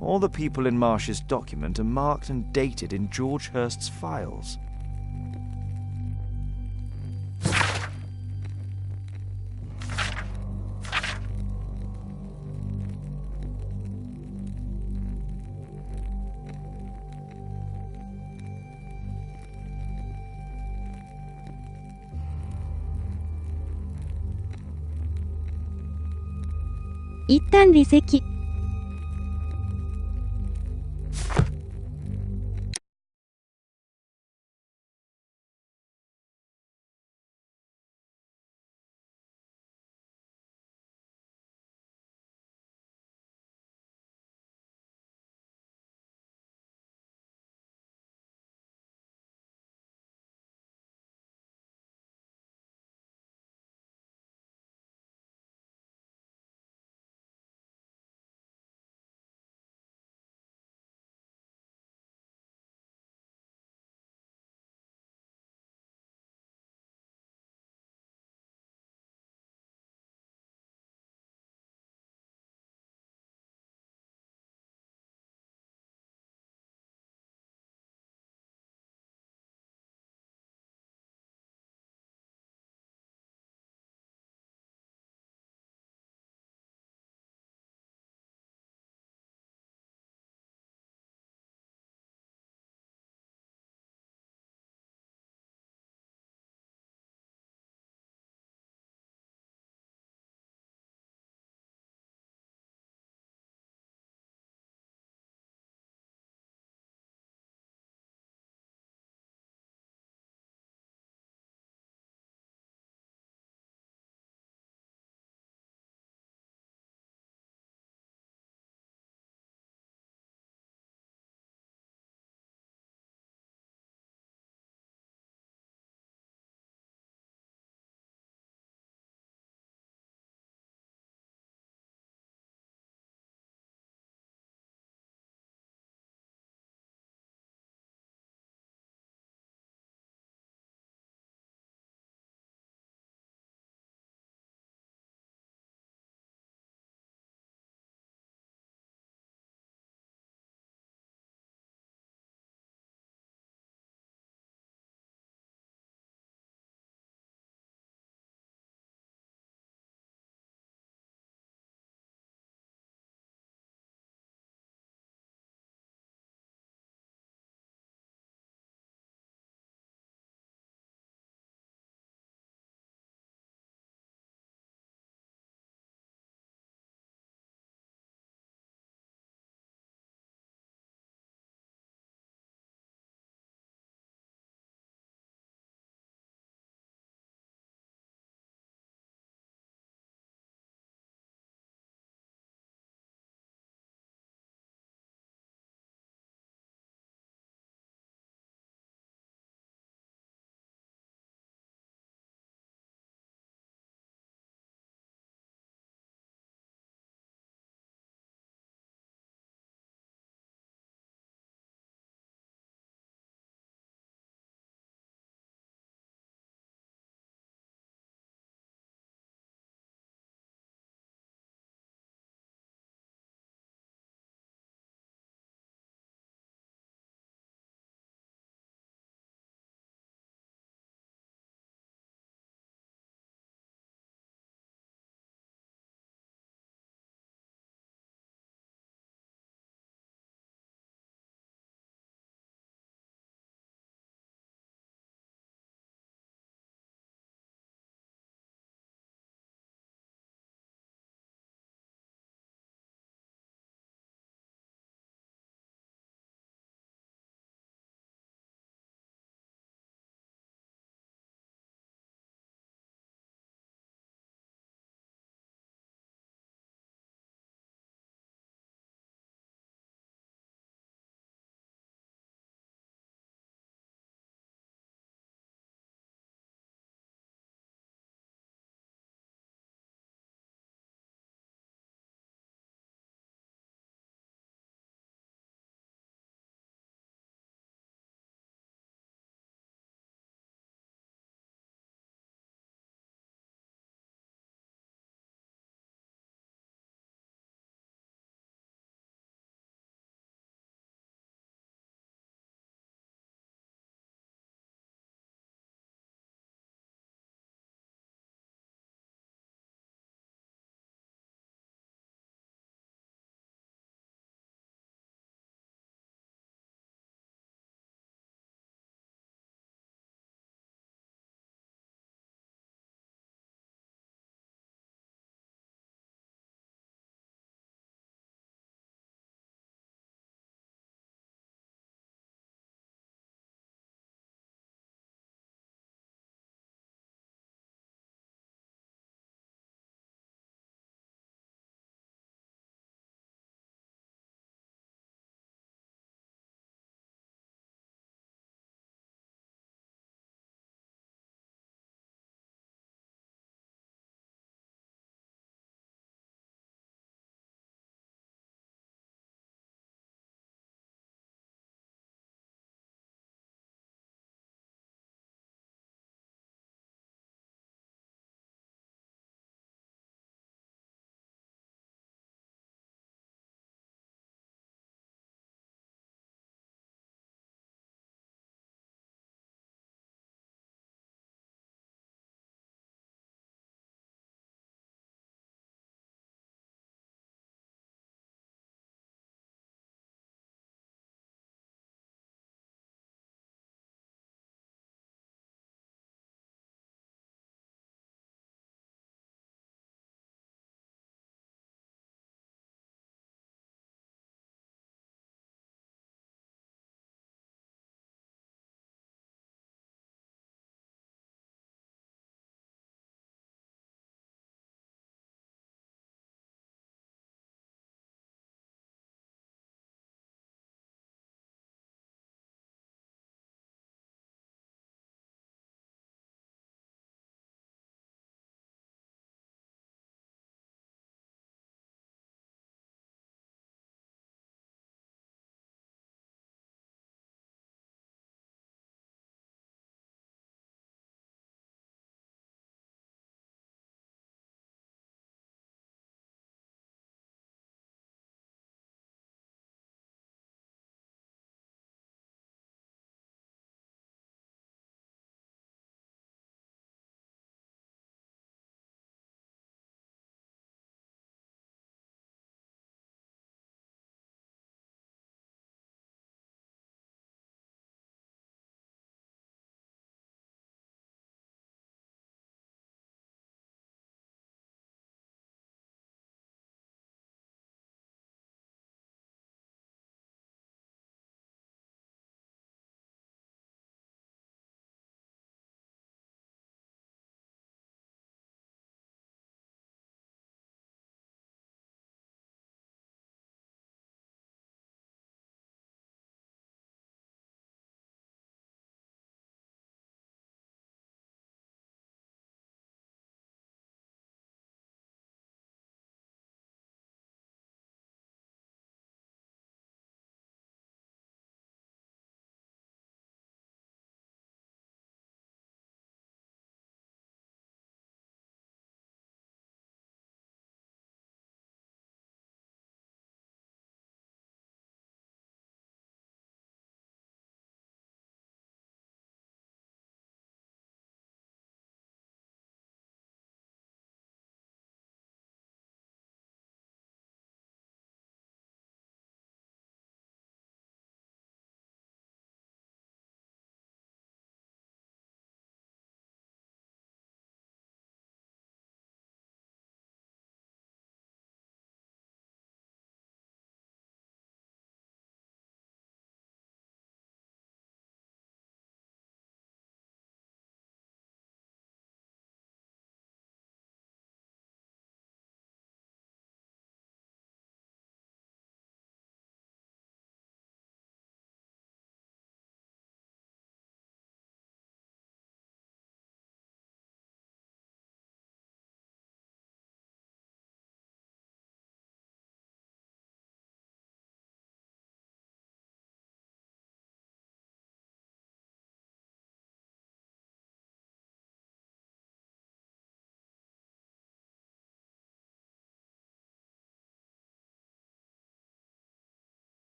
All the people in Marsh's document are marked and dated in George Hurst's files. "一旦離席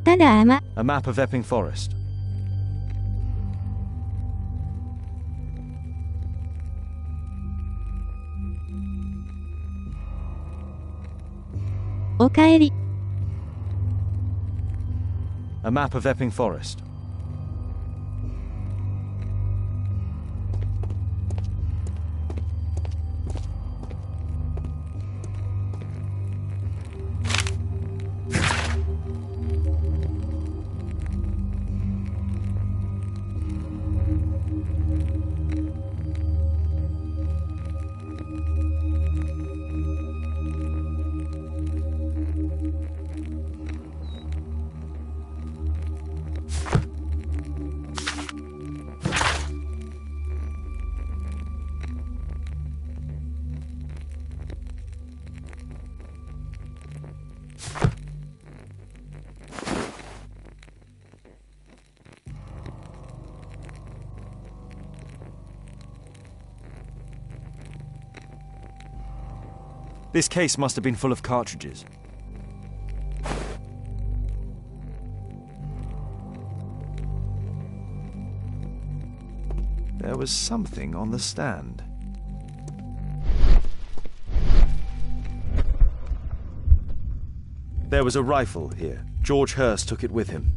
ただ雨。A map of Epping Forest. おかえり。A map of Epping Forest. This case must have been full of cartridges. There was something on the stand. There was a rifle here. George Hurst took it with him.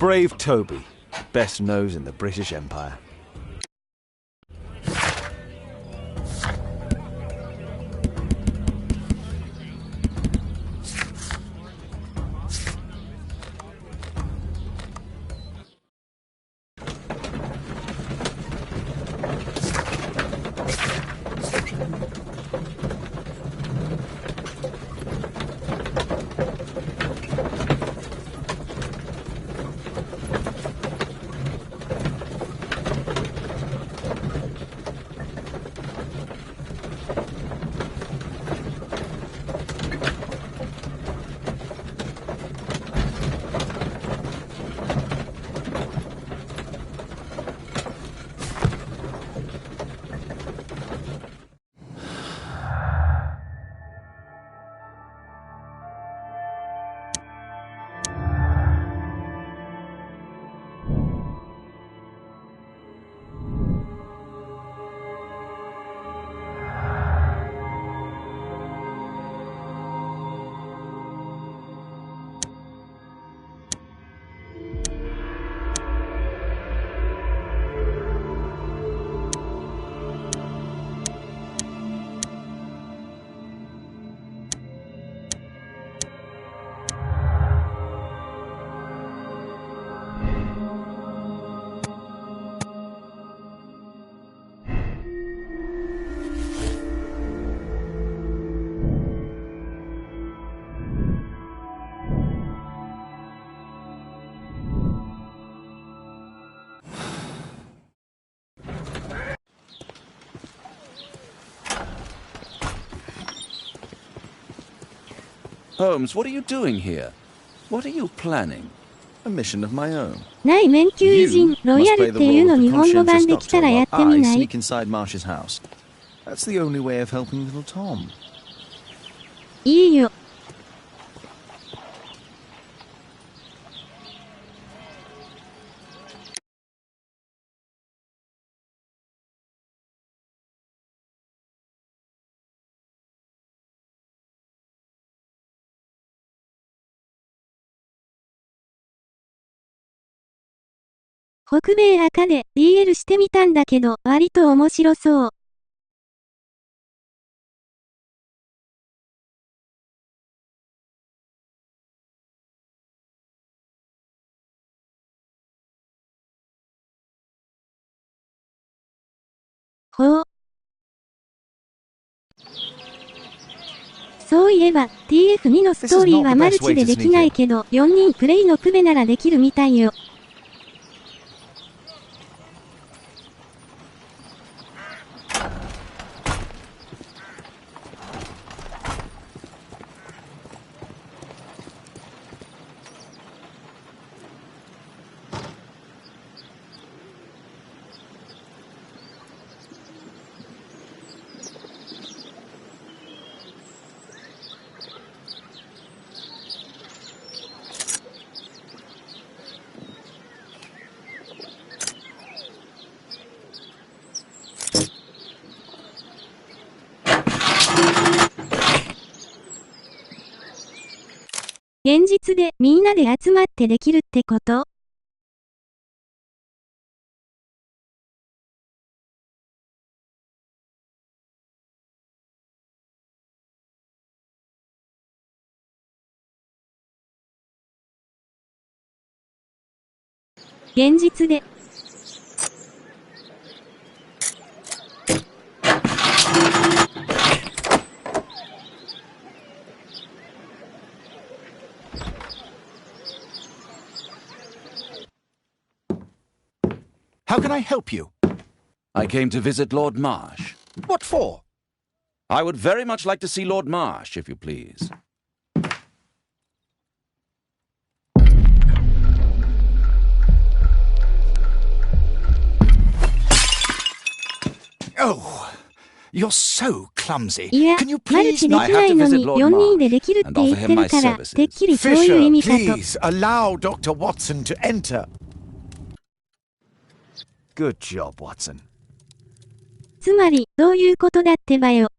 Brave Toby, best nose in the British Empire. Holmes, what are you doing here? What are you planning? A mission of my own. ない免許偉人、 You ロイヤ must ル play っ the ていう role の of the 日本語版 conscientious できたら doctor や while ってみ I ない sneak inside Marsh's house. That's the only way of helping little Tom. いいよ。北米赤で DL してみたんだけど、割と面白そう。ほう。そういえば、TF2 のストーリーはマルチでできないけど、4人プレイのプベならできるみたいよ。現実でみんなで集まってできるってこと？現実で。How can I help you? I came to visit Lord Marsh. What for? I would very much like to see Lord Marsh, if you please. Oh, you're so clumsy. いや、 Can you マル please チでき not ないの visit に Lord 4人で Marsh できるって and 言 offer って him る my から、 services. てっきりそういう意 Fisher, 味かと。 please allow Dr. Watson to enter. Good job, Watson. つまり、どういうことだってばよ。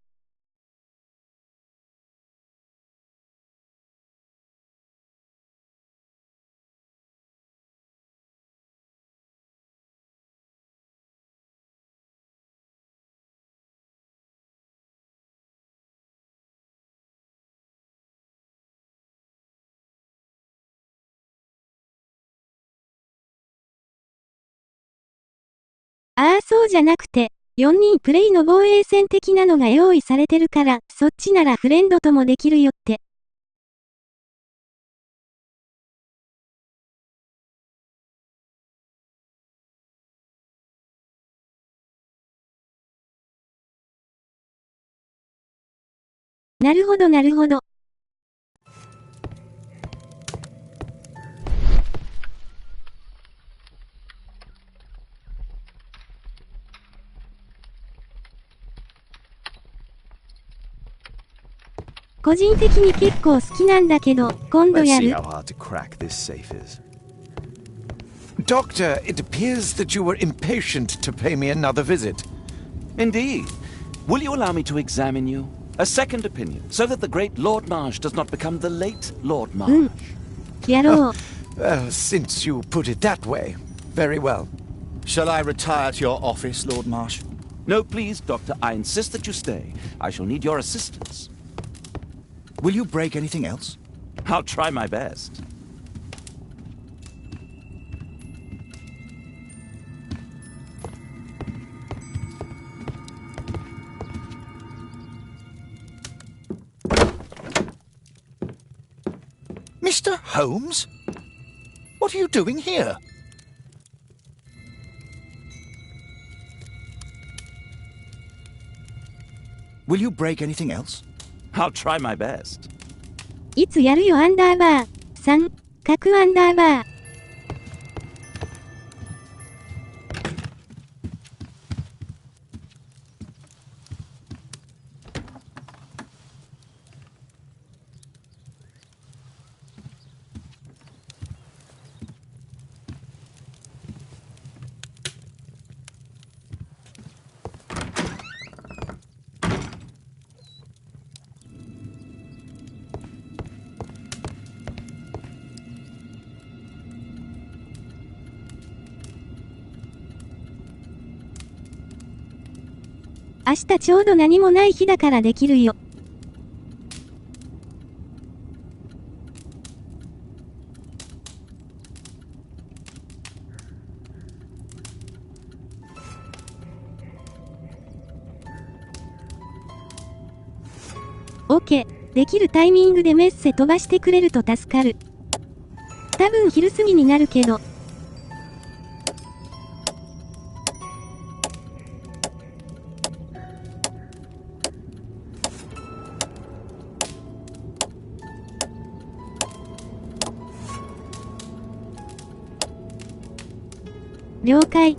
ああそうじゃなくて、4人プレイの防衛戦的なのが用意されてるから、そっちならフレンドともできるよって。なるほどなるほど。個人的に結構好きなんだけど、今度 Let's や see る。 how hard to crack this safe is. Doctor, it appears that you were impatient to pay me another visit. Indeed. Will you allow me to examine you? A second opinion, so that the great Lord Marsh does not become the late Lord Marsh. やろう。Since you put it that way, very well. Shall I retire to your office, Lord Marsh? No, please, Doctor. I insist that you stay. I shall need your assistance. Will you break anything else? I'll try my best. Mr. Holmes? What are you doing here? Will you break anything else? I'll try my best. いつやるよアンダーバー。3、角アンダーバー。明日ちょうど何もない日だからできるよ。OK。できるタイミングでメッセ飛ばしてくれると助かる。多分昼過ぎになるけど。了解。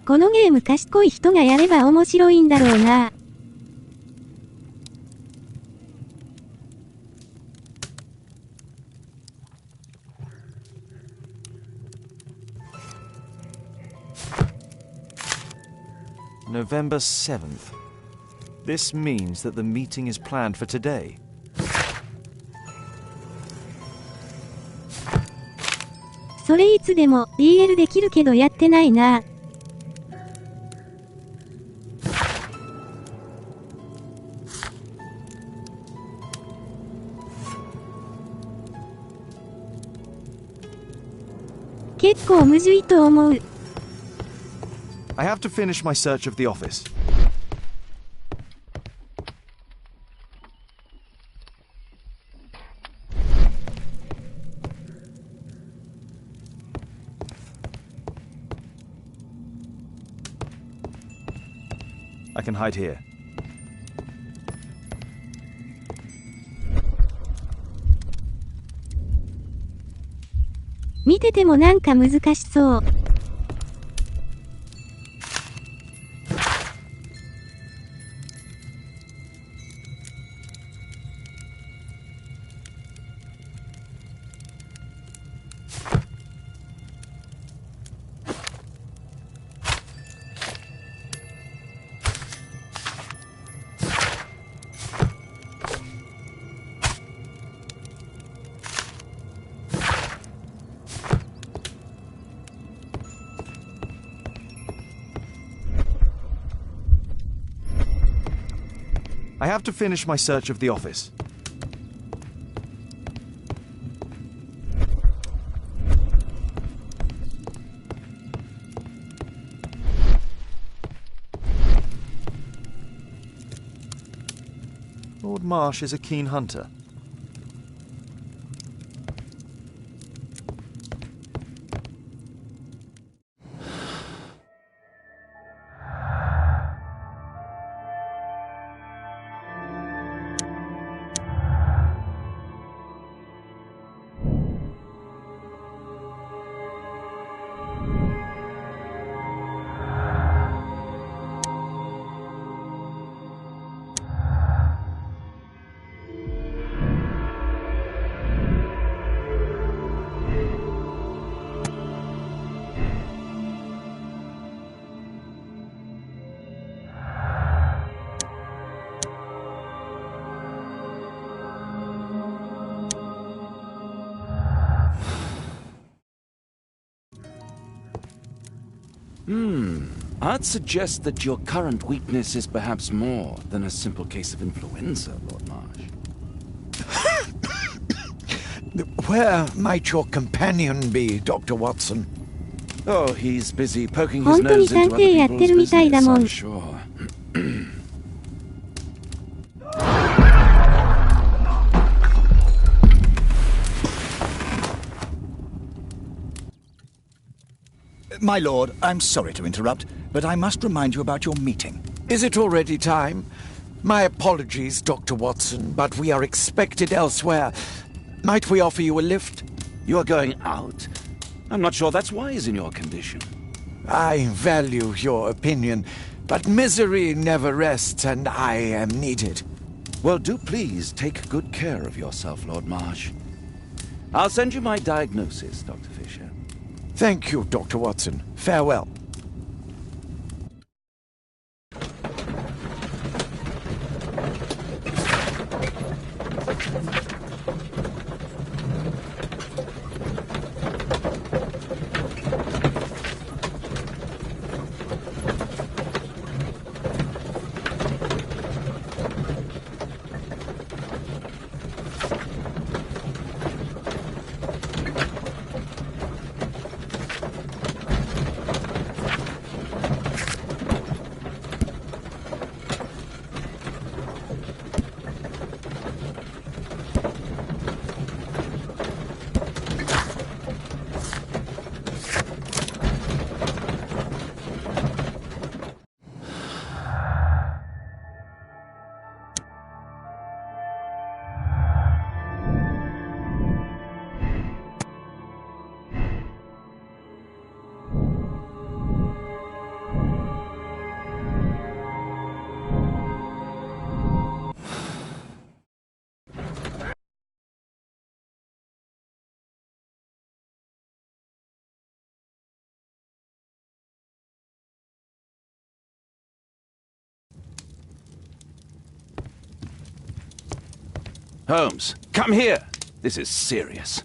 このゲーム賢い人がやれば面白いんだろうな。November 7th. This means that the meeting is planned for today. それいつでも DL できるけどやってないな。結構むずいと思う。I have to finish my search of the office. I can hide here. 見ててもなんか難しそう。I have to finish my search of the office. Lord Marsh is a keen hunter. I'd suggest that your current weakness is perhaps more than a simple case of influenza, Lord Marsh. Where might your companion be, Dr. Watson? Oh, he's busy poking his nose into other people's business, I'm sure. My lord, I'm sorry to interrupt, but I must remind you about your meeting. Is it already time? My apologies, Dr. Watson, but we are expected elsewhere. Might we offer you a lift? You are going out? I'm not sure that's wise in your condition. I value your opinion, but misery never rests, and I am needed. Well, do please take good care of yourself, Lord Marsh. I'll send you my diagnosis, Dr. Fisher. Thank you, Dr. Watson. Farewell. Holmes, come here! This is serious.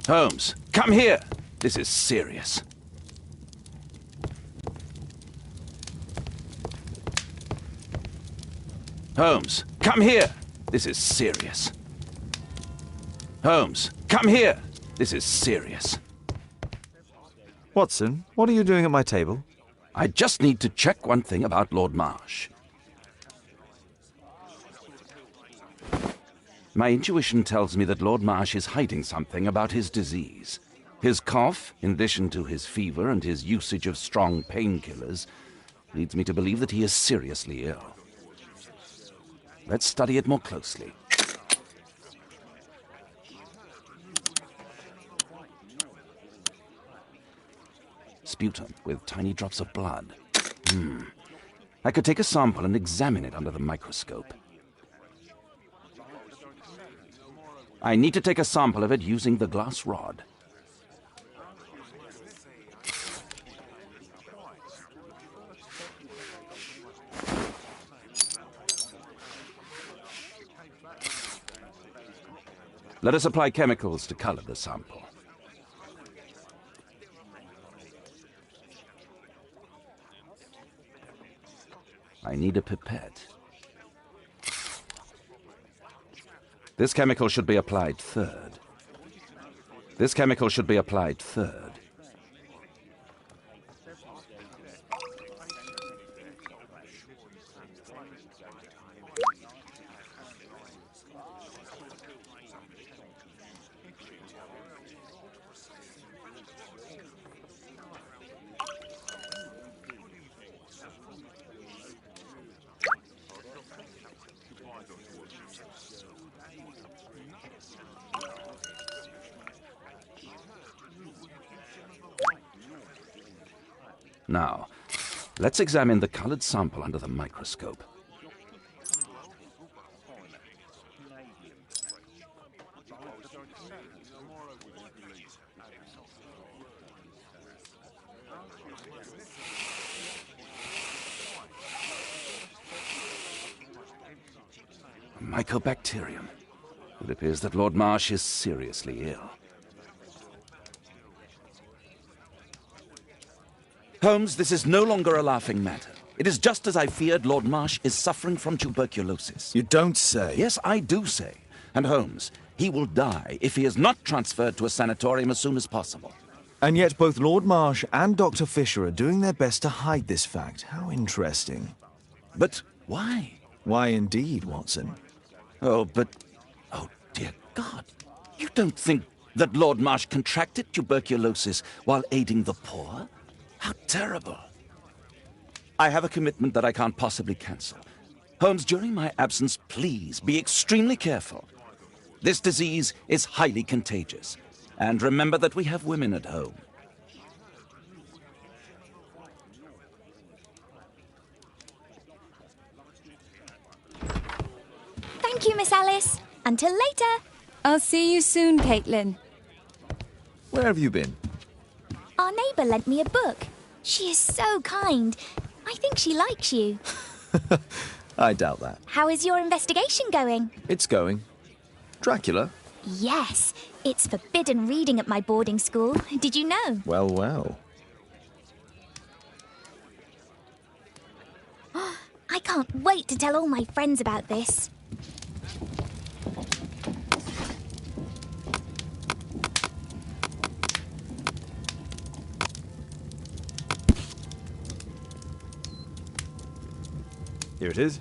Holmes, come here! This is serious. Holmes, come here! This is serious. Holmes, come here! This is serious. Watson, what are you doing at my table? I just need to check one thing about Lord Marsh. My intuition tells me that Lord Marsh is hiding something about his disease. His cough, in addition to his fever and his usage of strong painkillers, leads me to believe that he is seriously ill. Let's study it more closely. Sputum with tiny drops of blood. I could take a sample and examine it under the microscope. I need to take a sample of it using the glass rod. Let us apply chemicals to color the sample. I need a pipette. This chemical should be applied third. This chemical should be applied third. Now, let's examine the colored sample under the microscope. A mycobacterium. It appears that Lord Marsh is seriously ill. Holmes, this is no longer a laughing matter. It is just as I feared. Lord Marsh is suffering from tuberculosis. You don't say. Yes, I do say. And Holmes, he will die if he is not transferred to a sanatorium as soon as possible. And yet both Lord Marsh and Dr. Fisher are doing their best to hide this fact. How interesting. But why? Why indeed, Watson? Oh, dear God. You don't think that Lord Marsh contracted tuberculosis while aiding the poor? How terrible. I have a commitment that I can't possibly cancel. Holmes, during my absence, please be extremely careful. This disease is highly contagious. And remember that we have women at home. Thank you, Miss Alice. Until later. I'll see you soon, Caitlin. Where have you been? Our neighbour lent me a book. She is so kind. I think she likes you. I doubt that. How is your investigation going? It's going. Dracula? Yes. It's forbidden reading at my boarding school. Did you know? Well, well. I can't wait to tell all my friends about this. Here it is.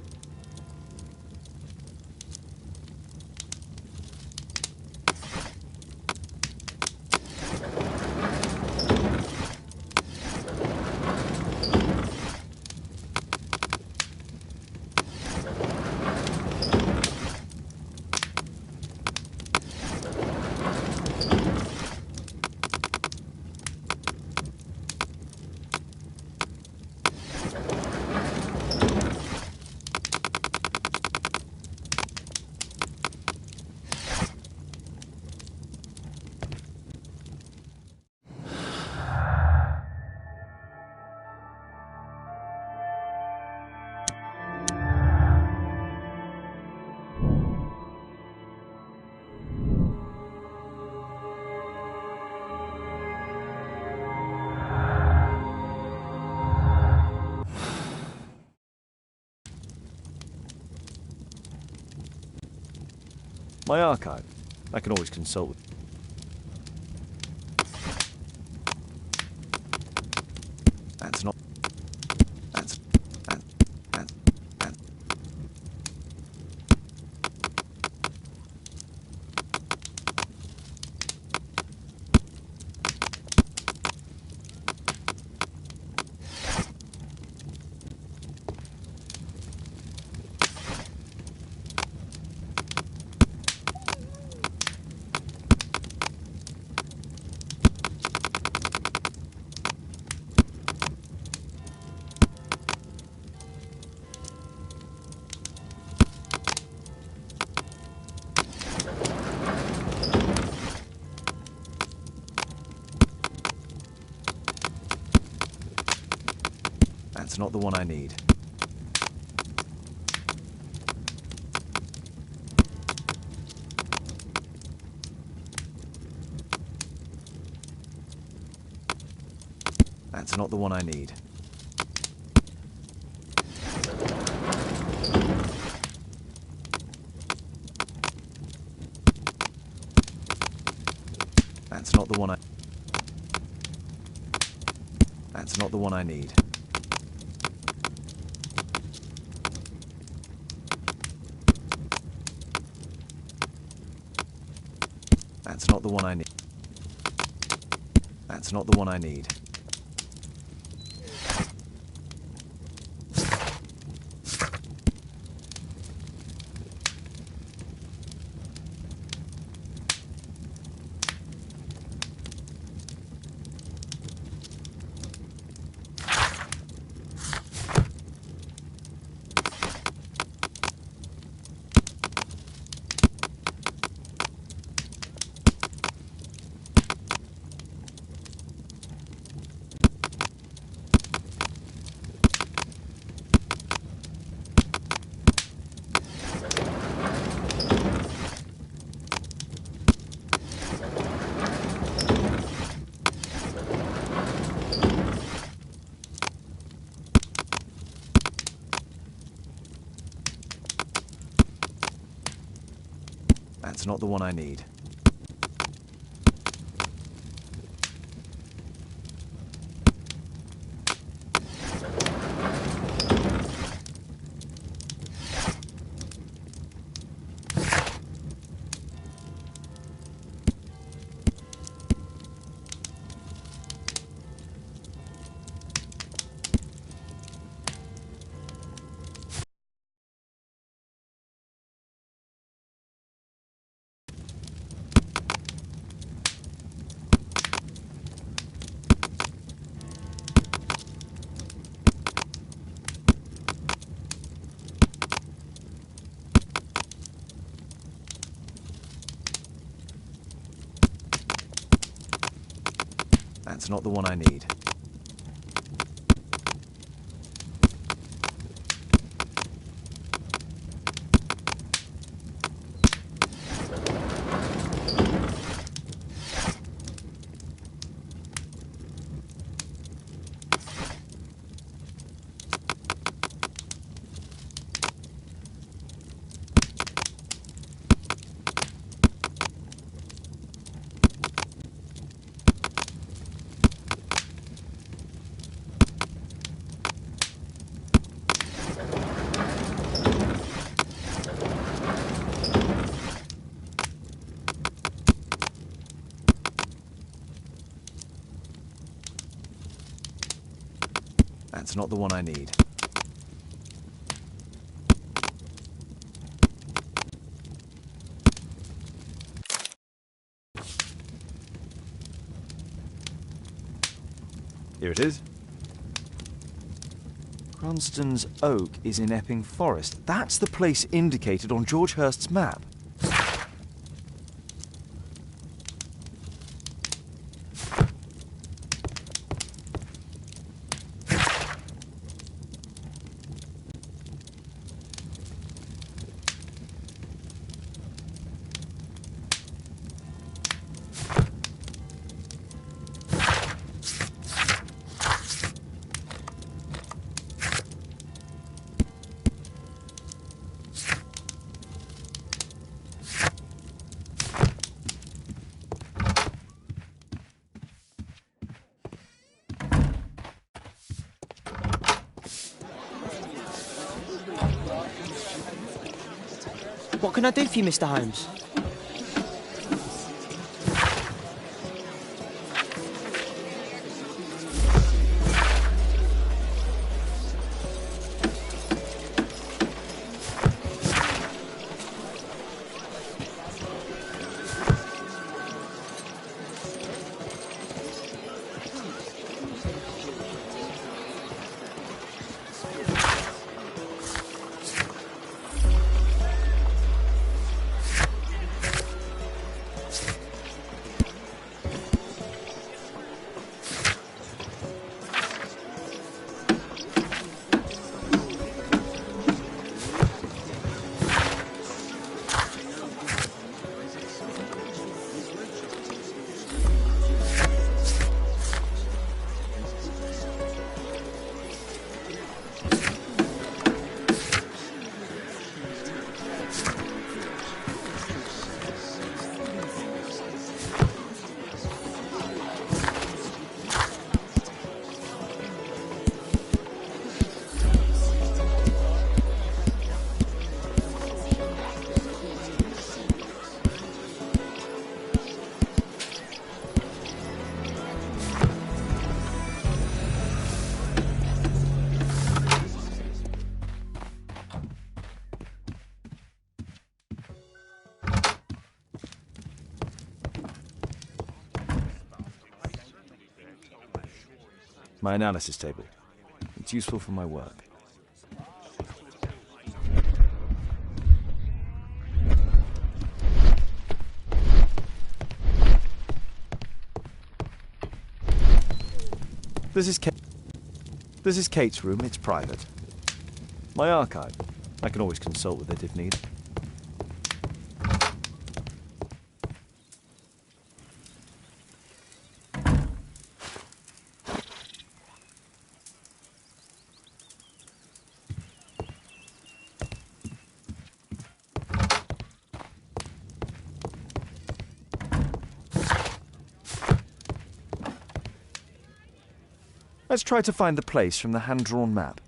My archive. I can always consult with. That's not. That's. That's not the one I need. That's not the one I need. That's not the one I... That's not the one I need. That's not the one I need. That's not the one I need. That's not the one I need. That's not the one I need. That's not the one I need. Here it is. Cranston's Oak is in Epping Forest. That's the place indicated on George Hurst's map. What can I do for you, Mr. Holmes? My analysis table. It's useful for my work. This is Kate's room. It's private. My archive. I can always consult with it if needed. Let's try to find the place from the hand-drawn map.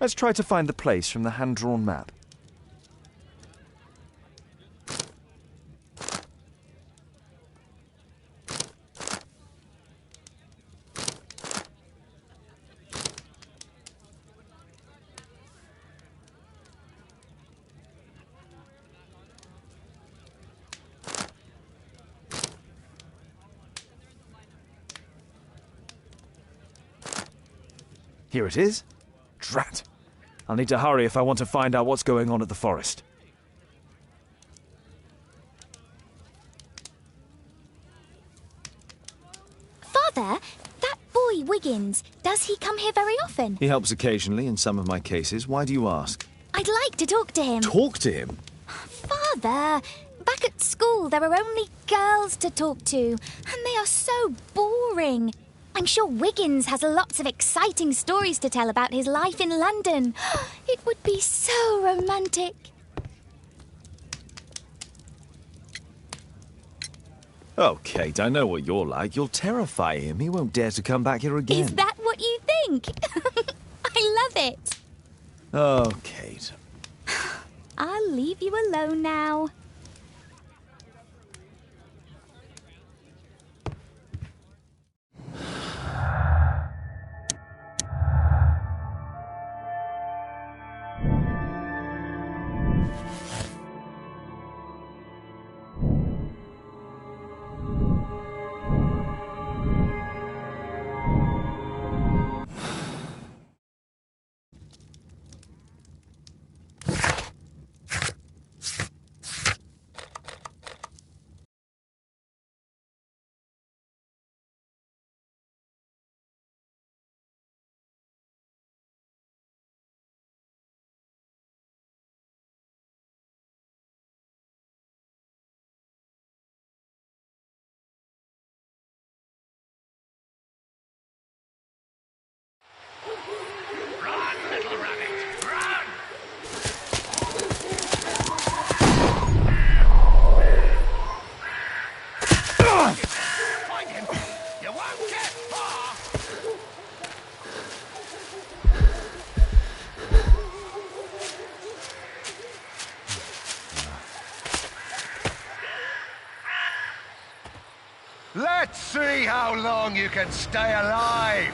Let's try to find the place from the hand-drawn map. Here it is. Drat! I'll need to hurry if I want to find out what's going on at the forest. Father, that boy Wiggins, does he come here very often? He helps occasionally in some of my cases. Why do you ask? I'd like to talk to him. Talk to him? Father, back at school there are only girls to talk to, and they are so boring. I'm sure Wiggins has lots of exciting stories to tell about his life in London. It would be so romantic. Oh, Kate, I know what you're like. You'll terrify him. He won't dare to come back here again. Is that what you think? I love it. Oh, Kate. I'll leave you alone now. Let's see how long you can stay alive!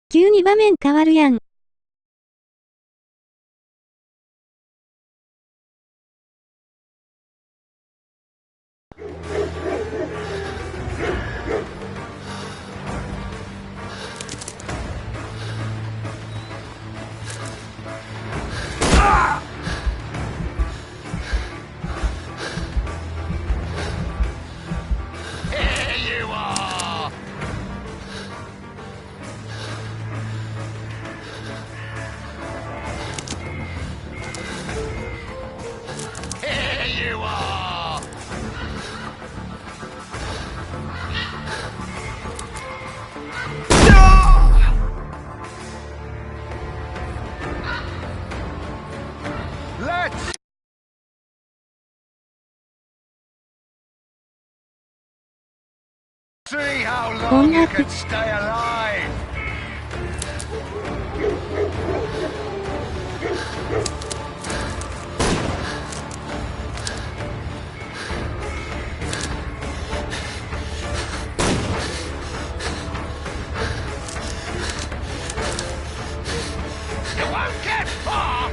急に場面変わるやん。how こん long な you く can stay alive. You won't get far.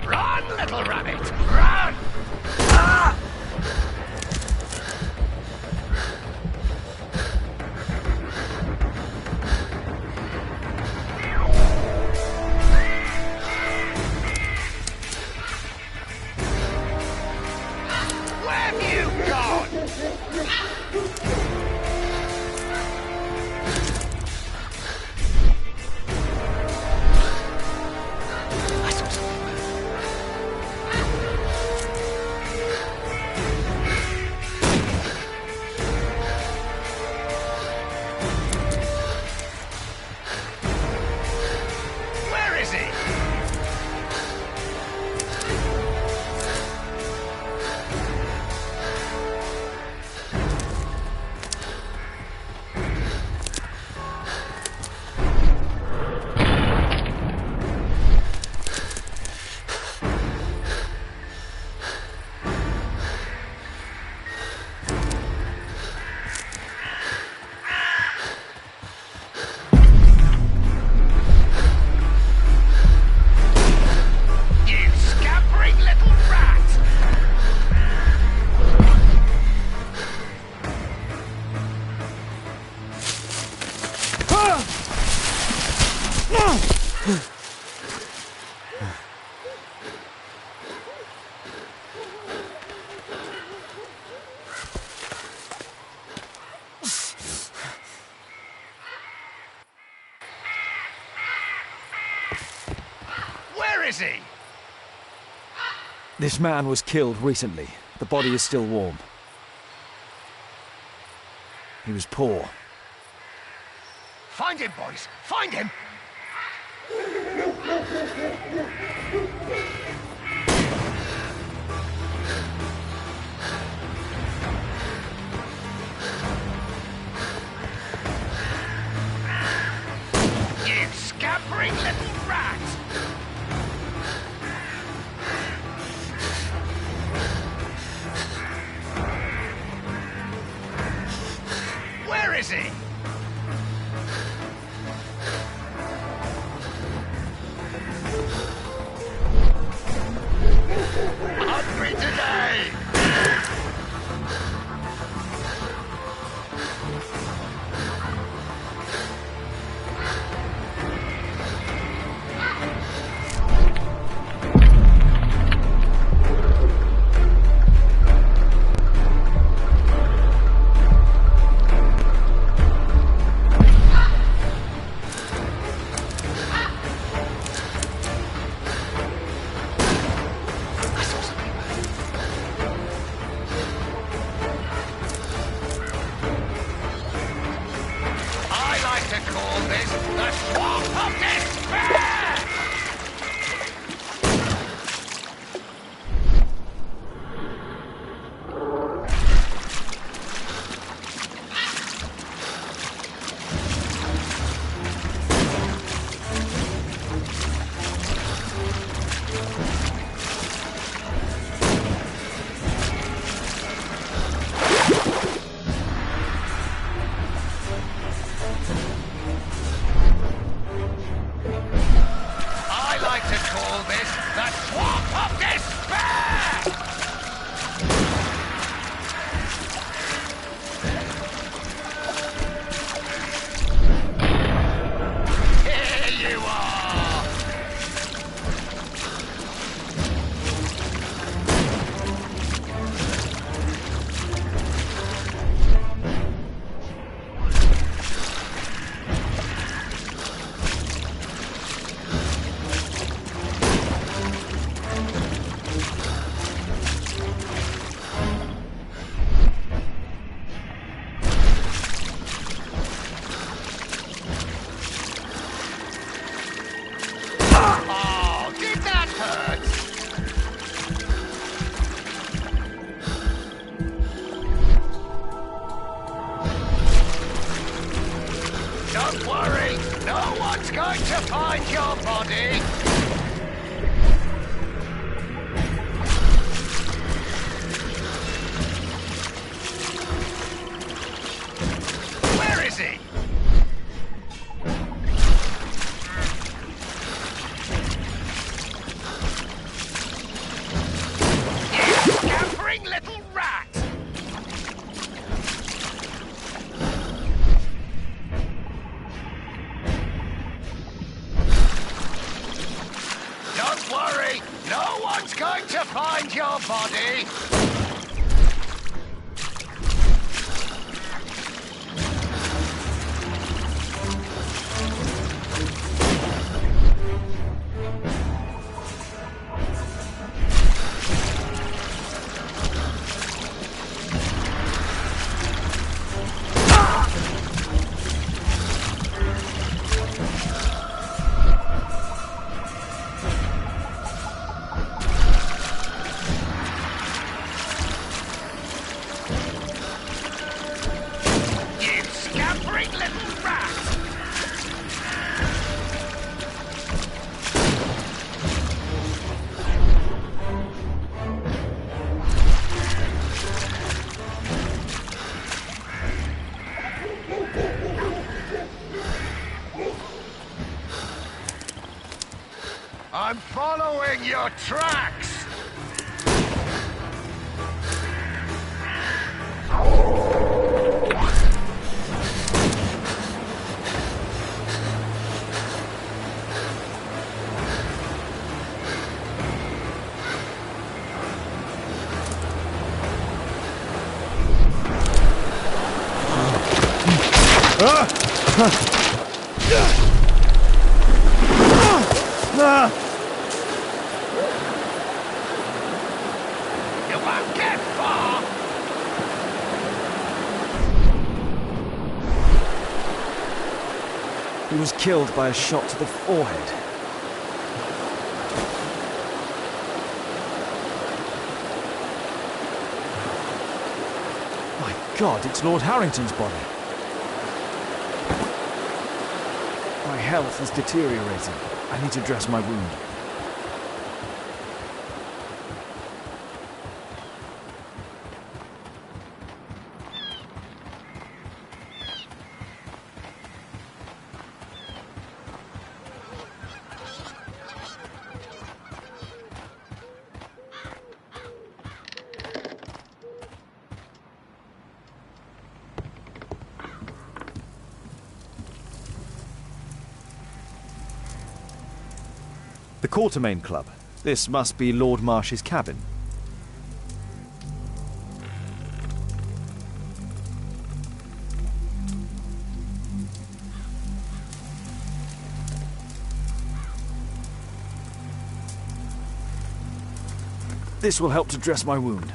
Run, little rabbit, run! Ah! Where have you gone? I saw something. Where is he? You scampering little rat! Where is he? This man was killed recently. The body is still warm. He was poor. Find him, boys! Find him! You scampering little rat! Where is he? Hungry today! I like to call this the Swamp of Despair! Don't worry, no one's going to find your body. Where is he? You scampering little rat! Don't worry, no one's going to find your body. You scampering little rat! I'm following your tracks! You won't get far! He was killed by a shot to the forehead. My God, it's Lord Harrington's body. My health is deteriorating. I need to dress my wound. The Quartermain Club. This must be Lord Marsh's cabin. This will help to dress my wound.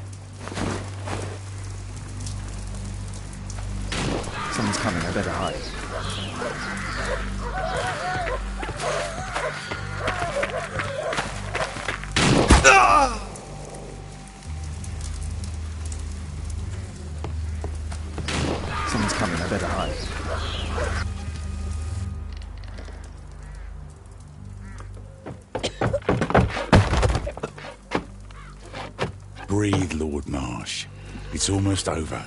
Someone's coming, I better hide. Someone's coming, I better hide. Breathe, Lord Marsh. It's almost over.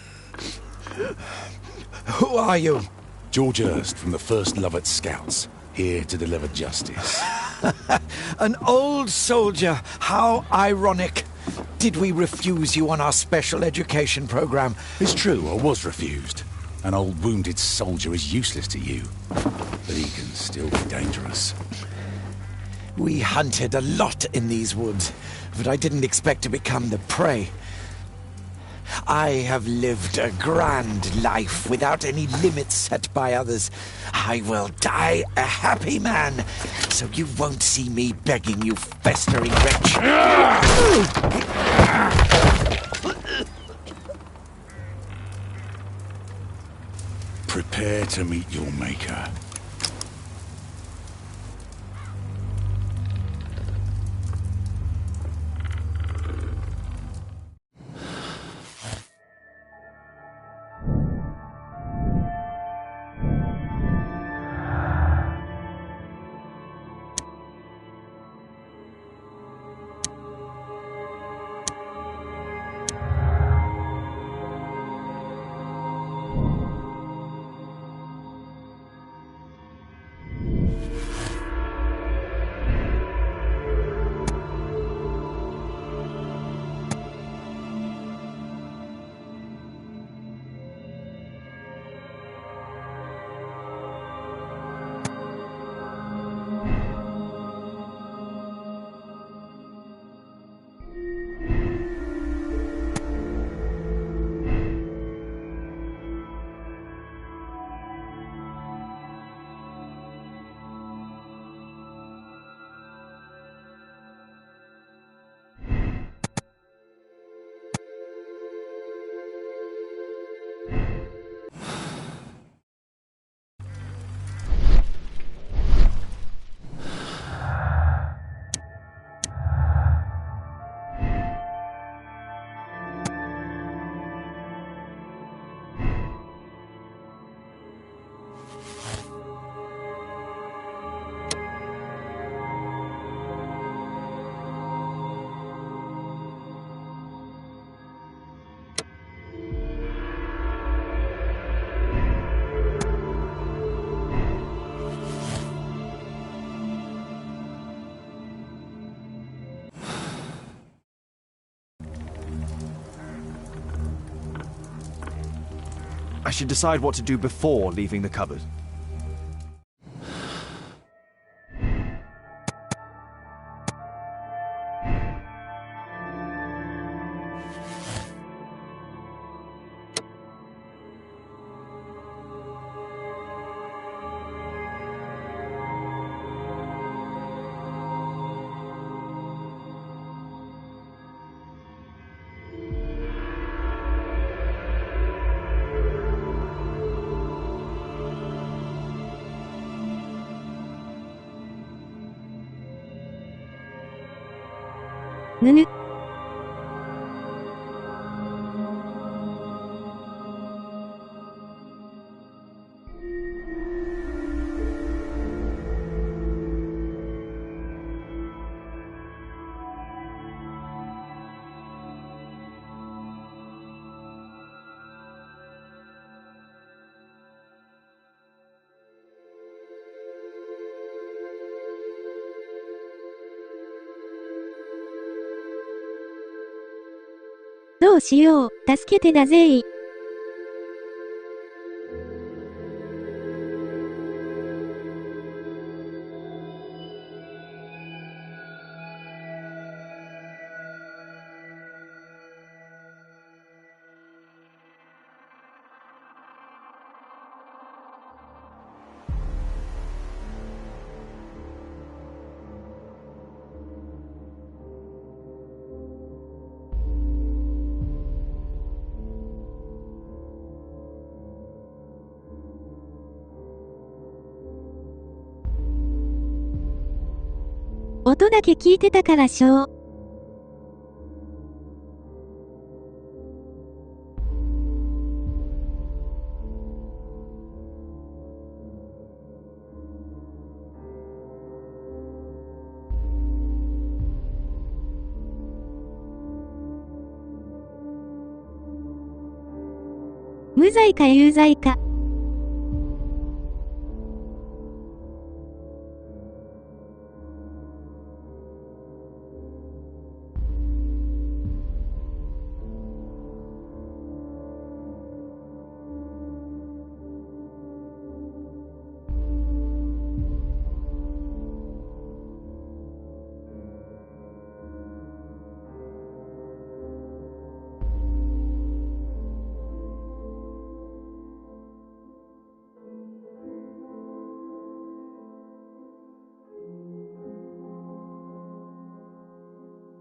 Who are you? George Hurst from the 1st Lovett Scouts, here to deliver justice. An old soldier. How ironic. Did we refuse you on our special education program? It's true, I was refused. An old wounded soldier is useless to you, but he can still be dangerous. We hunted a lot in these woods, but I didn't expect to become the prey. I have lived a grand life without any limits set by others. I will die a happy man, so you won't see me begging, you festering wretch. Prepare to meet your maker. I should decide what to do before leaving the cupboard.ぬぬ。どうしよう、助けてだぜー。音だけ聞いてたからしょう。無罪か有罪か。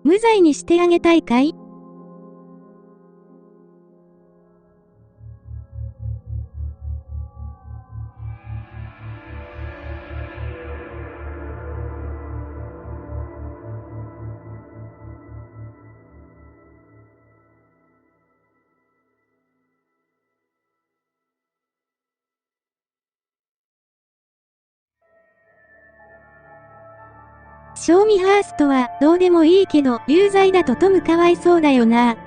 無罪にしてあげたいかい？賞味ハーストはどうでもいいけど有罪だとトムかわいそうだよな。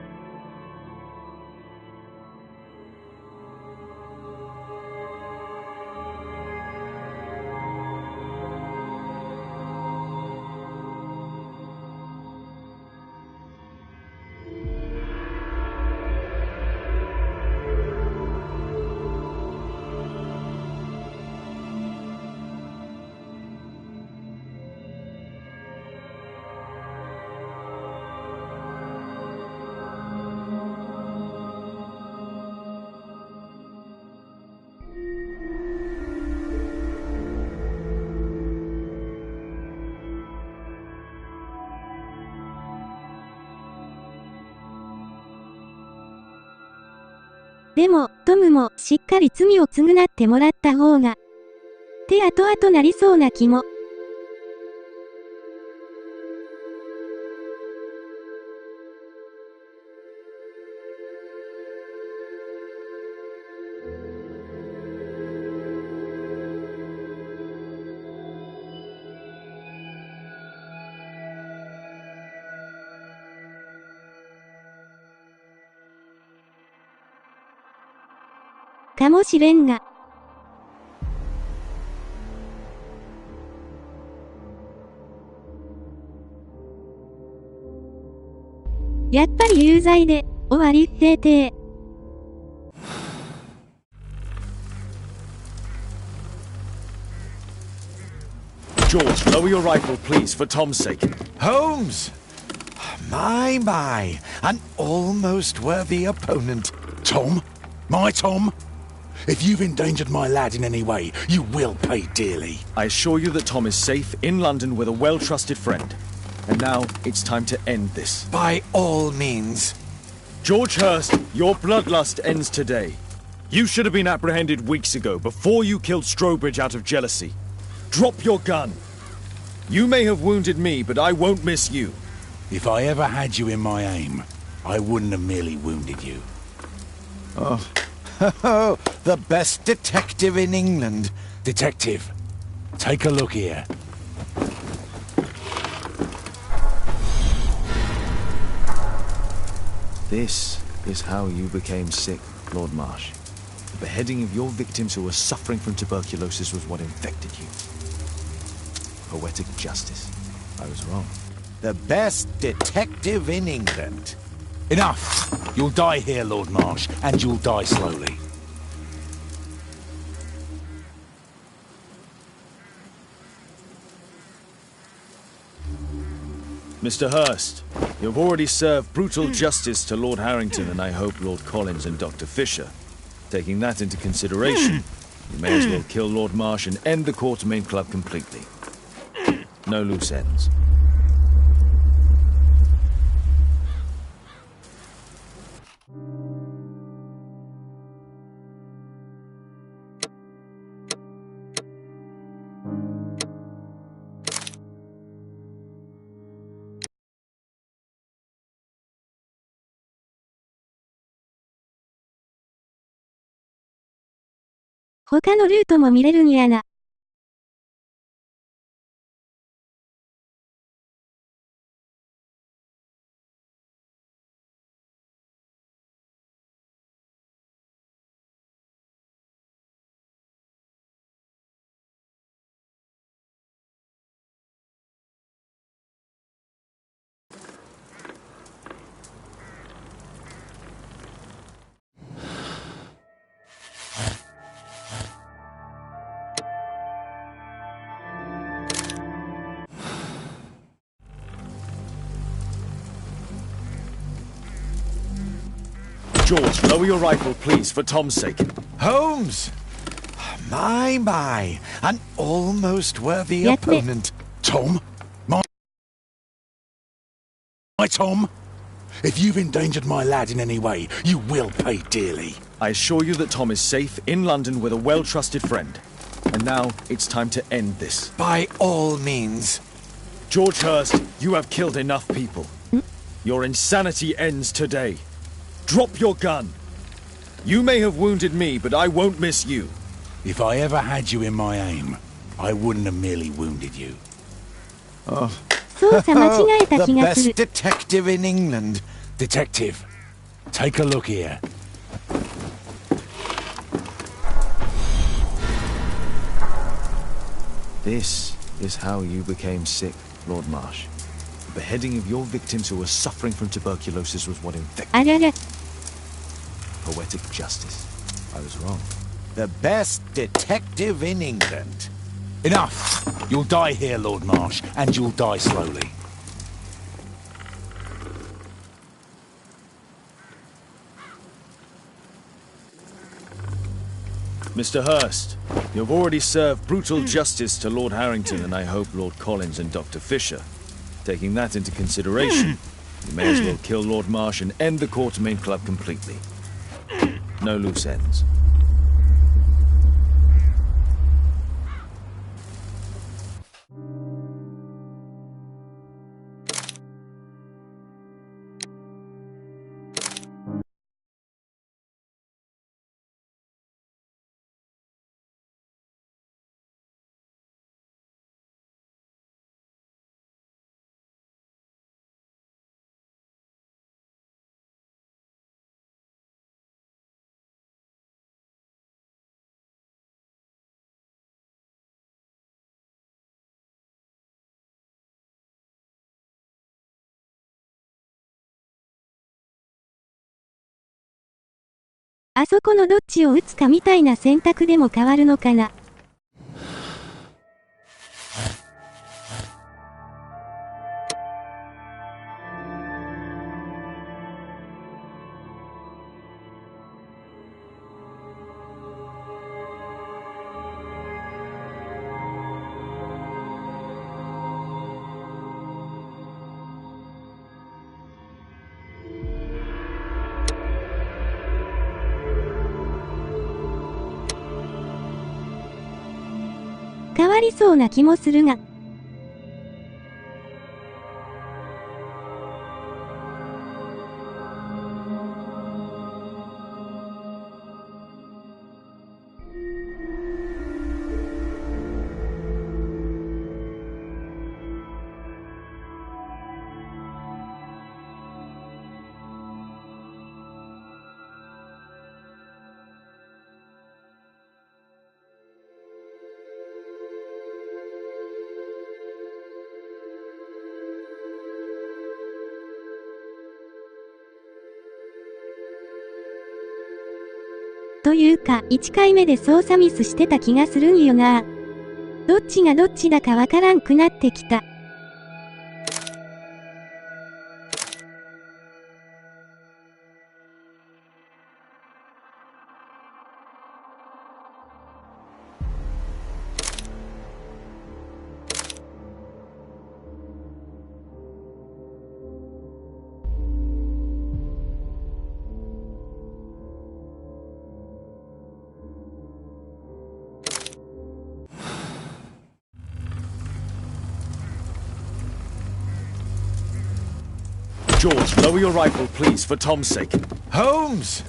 でも、トムもしっかり罪を償ってもらった方が、って後々なりそうな気も。かもしれんが。やっぱり有罪で、終わり、閉廷。George, lower your rifle, please, for Tom's sake. Holmes! My, an almost worthy opponent. Tom? My Tom? If you've endangered my lad in any way, you will pay dearly. I assure you that Tom is safe in London with a well-trusted friend. And now it's time to end this. By all means. George Hurst, your bloodlust ends today. You should have been apprehended weeks ago, before you killed Strobridge out of jealousy. Drop your gun. You may have wounded me, but I won't miss you. If I ever had you in my aim, I wouldn't have merely wounded you. Oh, the best detective in England. Detective, take a look here. This is how you became sick, Lord Marsh. The beheading of your victims who were suffering from tuberculosis was what infected you. Poetic justice. I was wrong. The best detective in England. Enough! You'll die here, Lord Marsh, and you'll die slowly. Mr. Hurst, you've already served brutal justice to Lord Harrington and I hope Lord Collins and Dr. Fisher. Taking that into consideration, you may as well kill Lord Marsh and end the Quartermain Club completely. No loose ends.他のルートも見れるんやな。George, lower your rifle, please, for Tom's sake. Holmes! My, an almost worthy opponent. Tom? My Tom? If you've endangered my lad in any way, you will pay dearly. I assure you that Tom is safe in London with a well-trusted friend. And now it's time to end this. By all means. George Hurst, you have killed enough people. Your insanity ends today. Drop your gun. You may have wounded me, but I won't miss you. If I ever had you in my aim, I wouldn't have merely wounded you. Oh. 操作間違えた気 The がす best る。 detective in England. Detective, take a look here. This is how you became sick, Lord Marsh. The beheading of your victims who were suffering from tuberculosis was what infected あらら。 poetic justice. I was wrong. The best detective in England. Enough! You'll die here, Lord Marsh, and you'll die slowly. Mr. Hurst, you've already served brutal justice to Lord Harrington and I hope Lord Collins and Dr. Fisher. Taking that into consideration, you may as well kill Lord Marsh and end the Quartermain Club completely. No loose ends.あそこのどっちを打つかみたいな選択でも変わるのかな。変わりそうな気もするが。というか、1回目で操作ミスしてた気がするんよな。どっちがどっちだかわからんくなってきた。George, lower your rifle, please, for Tom's sake. Holmes!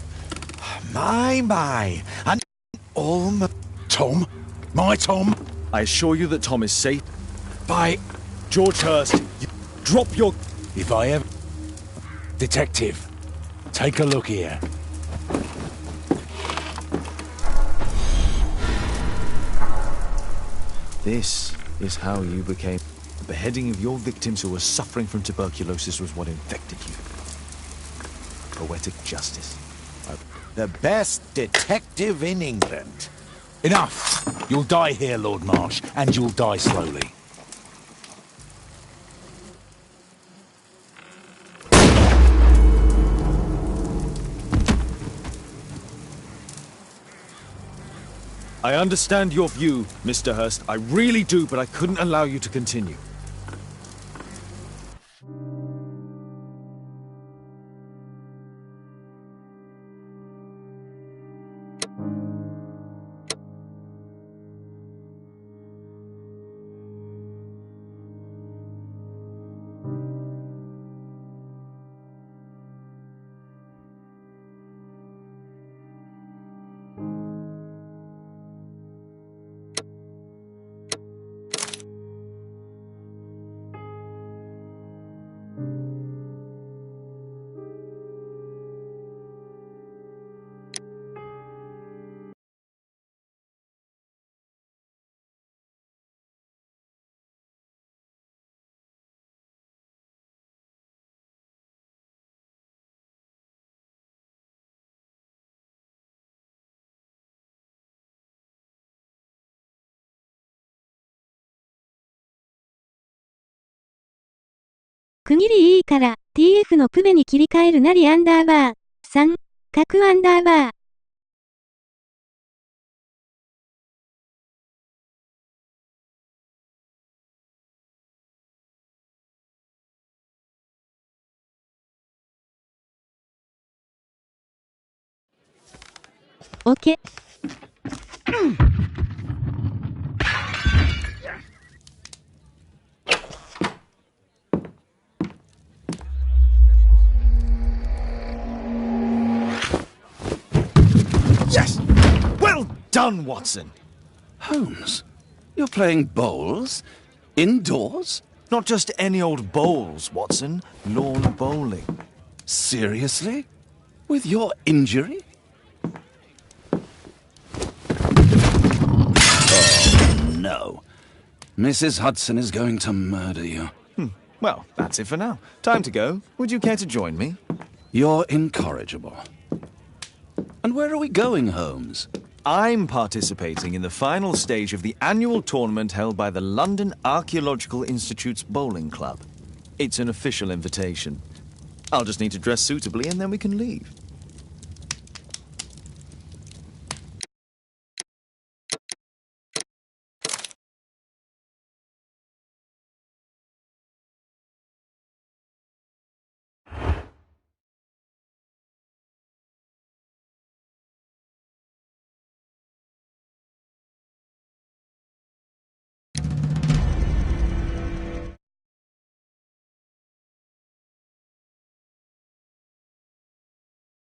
My. And Tom? My Tom? I assure you that Tom is safe. By George Hurst, drop your... If I ever... Detective, take a look here. This is how you became... The beheading of your victims who were suffering from tuberculosis was what infected you. Poetic justice. the best detective in England. Enough! You'll die here, Lord Marsh, and you'll die slowly. I understand your view, Mr. Hurst. I really do, but I couldn't allow you to continue.区切りいいから、TF のプベに切り替えるなり3、角_。OK。Yes! Well done, Watson! Holmes, you're playing bowls? Indoors? Not just any old bowls, Watson. Lawn bowling. Seriously? With your injury? Oh, no. Mrs. Hudson is going to murder you. Well, that's it for now. Time to go. Would you care to join me? You're incorrigible. And where are we going, Holmes? I'm participating in the final stage of the annual tournament held by the London Archaeological Institute's bowling club. It's an official invitation. I'll just need to dress suitably and then we can leave.